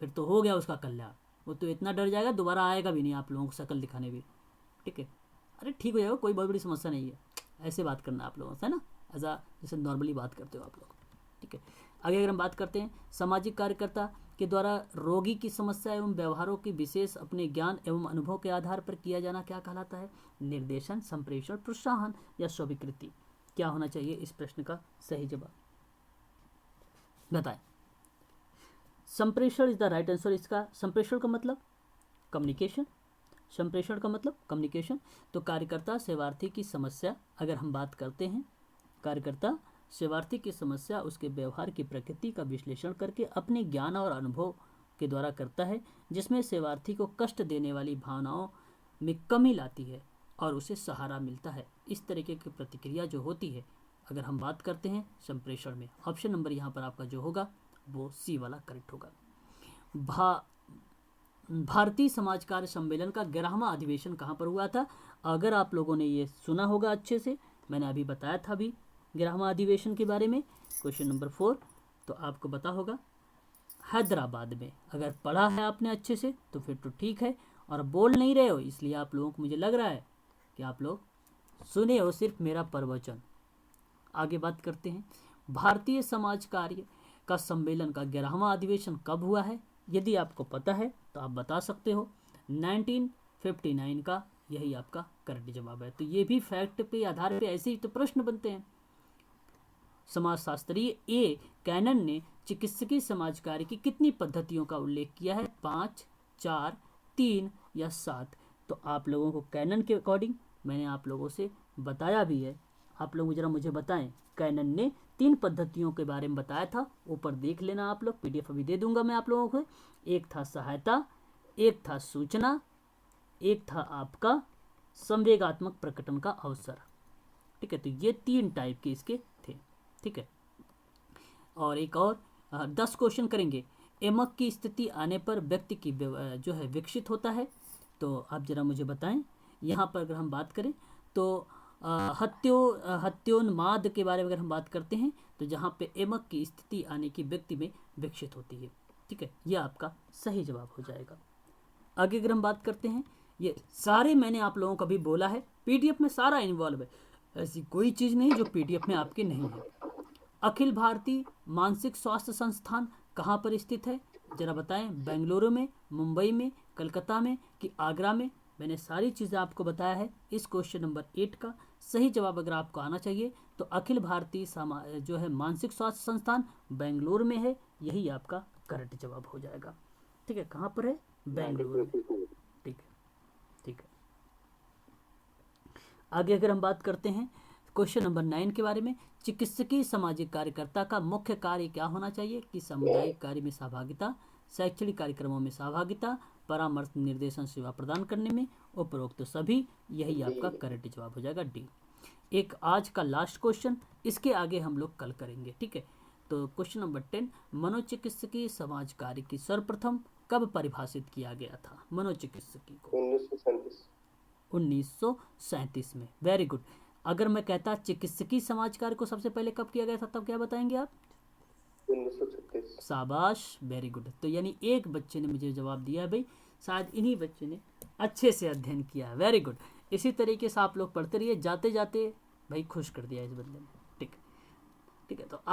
फिर तो हो गया उसका कल्याण, वो तो इतना डर जाएगा दोबारा आएगा भी नहीं आप लोगों को शक्ल दिखाने भी, ठीक है। अरे ठीक हो जाएगा, कोई बहुत बड़ी समस्या नहीं है, ऐसे बात करना आप लोगों से, है ना, ऐसा जैसे नॉर्मली बात करते हो आप लोग, ठीक है। आगे अगर हम बात करते हैं, सामाजिक कार्यकर्ता के द्वारा रोगी की समस्या एवं व्यवहारों की विशेष अपने ज्ञान एवं अनुभव के आधार पर किया जाना क्या कहलाता है? निर्देशन, संप्रेषण, प्रोत्साहन या स्वीकृति। क्या होना चाहिए इस प्रश्न का सही जवाब? बताएं। संप्रेषण इज द राइट आंसर। इसका संप्रेषण का मतलब कम्युनिकेशन, संप्रेषण का मतलब कम्युनिकेशन। तो कार्यकर्ता सेवार्थी की समस्या, अगर हम बात करते हैं, कार्यकर्ता सेवार्थी की समस्या उसके व्यवहार की प्रकृति का विश्लेषण करके अपने ज्ञान और अनुभव के द्वारा करता है, जिसमें सेवार्थी को कष्ट देने वाली भावनाओं में कमी लाती है और उसे सहारा मिलता है। इस तरीके की प्रतिक्रिया जो होती है, अगर हम बात करते हैं संप्रेषण में, ऑप्शन नंबर यहाँ पर आपका जो होगा वो सी वाला करेक्ट होगा। भारतीय समाज कार्य सम्मेलन का 11वां अधिवेशन कहाँ पर हुआ था? अगर आप लोगों ने ये सुना होगा अच्छे से, मैंने अभी बताया था अभी 11वां अधिवेशन के बारे में, क्वेश्चन नंबर 4, तो आपको पता होगा हैदराबाद में। अगर पढ़ा है आपने अच्छे से तो फिर तो ठीक है, और बोल नहीं रहे हो इसलिए आप लोगों को मुझे लग रहा है कि आप लोग सुने हो सिर्फ मेरा प्रवचन। आगे बात करते हैं, भारतीय समाज कार्य का सम्मेलन का 11वां अधिवेशन कब हुआ है? यदि आपको पता है तो आप बता सकते हो। 1959 का यही आपका करेक्ट जवाब है। तो ये भी फैक्ट पे आधार पे ऐसे ही तो प्रश्न बनते हैं। समाजशास्त्री ए कैनन ने चिकित्सकीय समाज कार्य की कितनी पद्धतियों का उल्लेख किया है? 5, 4, 3 या 7? तो आप लोगों को कैनन के अकॉर्डिंग मैंने आप लोगों से बताया भी है, आप लोग जरा मुझे बताएं। कैनन ने 3 पद्धतियों के बारे में बताया था, ऊपर देख लेना आप लोग, पीडीएफ अभी दे दूंगा मैं आप लोगों को। एक था सहायता, एक था सूचना, एक था आपका संवेगात्मक प्रकटन का अवसर, ठीक है। तो ये 3 टाइप के इसके थे, ठीक है। और एक और 10 क्वेश्चन करेंगे। एमक की स्थिति आने पर व्यक्ति की जो है विकसित होता है, तो आप जरा मुझे बताएं। यहाँ पर अगर हम बात करें तो हत्योन्माद के बारे में अगर हम बात करते हैं तो जहाँ पे एमक की स्थिति आने की व्यक्ति में विकसित होती है, ठीक है। यह आपका सही जवाब हो जाएगा। आगे अगर हम बात करते हैं, ये सारे मैंने आप लोगों को भी बोला है, पीडीएफ में सारा इन्वॉल्व है, ऐसी कोई चीज़ नहीं जो पीडीएफ में आपके नहीं है। अखिल भारतीय मानसिक स्वास्थ्य संस्थान कहाँ पर स्थित है? जरा बताएं। बेंगलुरु में, मुंबई में, कलकत्ता में कि आगरा में? मैंने सारी चीज़ें आपको बताया है। इस क्वेश्चन नंबर 8 का सही जवाब अगर आपको आना चाहिए तो अखिल भारतीय जो है मानसिक स्वास्थ्य संस्थान बेंगलुरु में है, यही आपका करेक्ट जवाब हो जाएगा, ठीक है। कहाँ पर है? बेंगलुरु में, ठीक है, ठीक है। आगे अगर हम बात करते हैं क्वेश्चन नंबर 9 के बारे में, चिकित्सकीय सामाजिक कार्यकर्ता का मुख्य कार्य क्या होना चाहिए? कि सामुदायिक कार्य में सहभागिता, शैक्षणिक कार्यक्रमों में सहभागिता, परामर्श निर्देशन सेवा प्रदान करने में, उपरोक्त तो सभी, यही आपका करेक्ट जवाब हो जाएगा डी। एक आज का लास्ट क्वेश्चन, इसके आगे हम लोग कल करेंगे, ठीक है। तो क्वेश्चन नंबर 10, मनोचिकित्सकीय समाज कार्य की सर्वप्रथम कब परिभाषित किया गया था? मनोचिकित्सकीय को 1937 में। Very good. अगर मैं कहता चिकित्सकीय समाज कार्य को सबसे पहले कब किया गया था, तब क्या बताएंगे आप? 1936। शाबाश, वेरी गुड। तो यानी एक बच्चे ने मुझे जवाब दिया है भाई, शायद इन्हीं बच्चे ने अच्छे से अध्ययन किया है। Very good. इसी तरीके से आप लोग पढ़ते रहिए, जाते जाते भाई खुश कर दिया इस बंदे ने, ठीक है, ठीक है। तो आज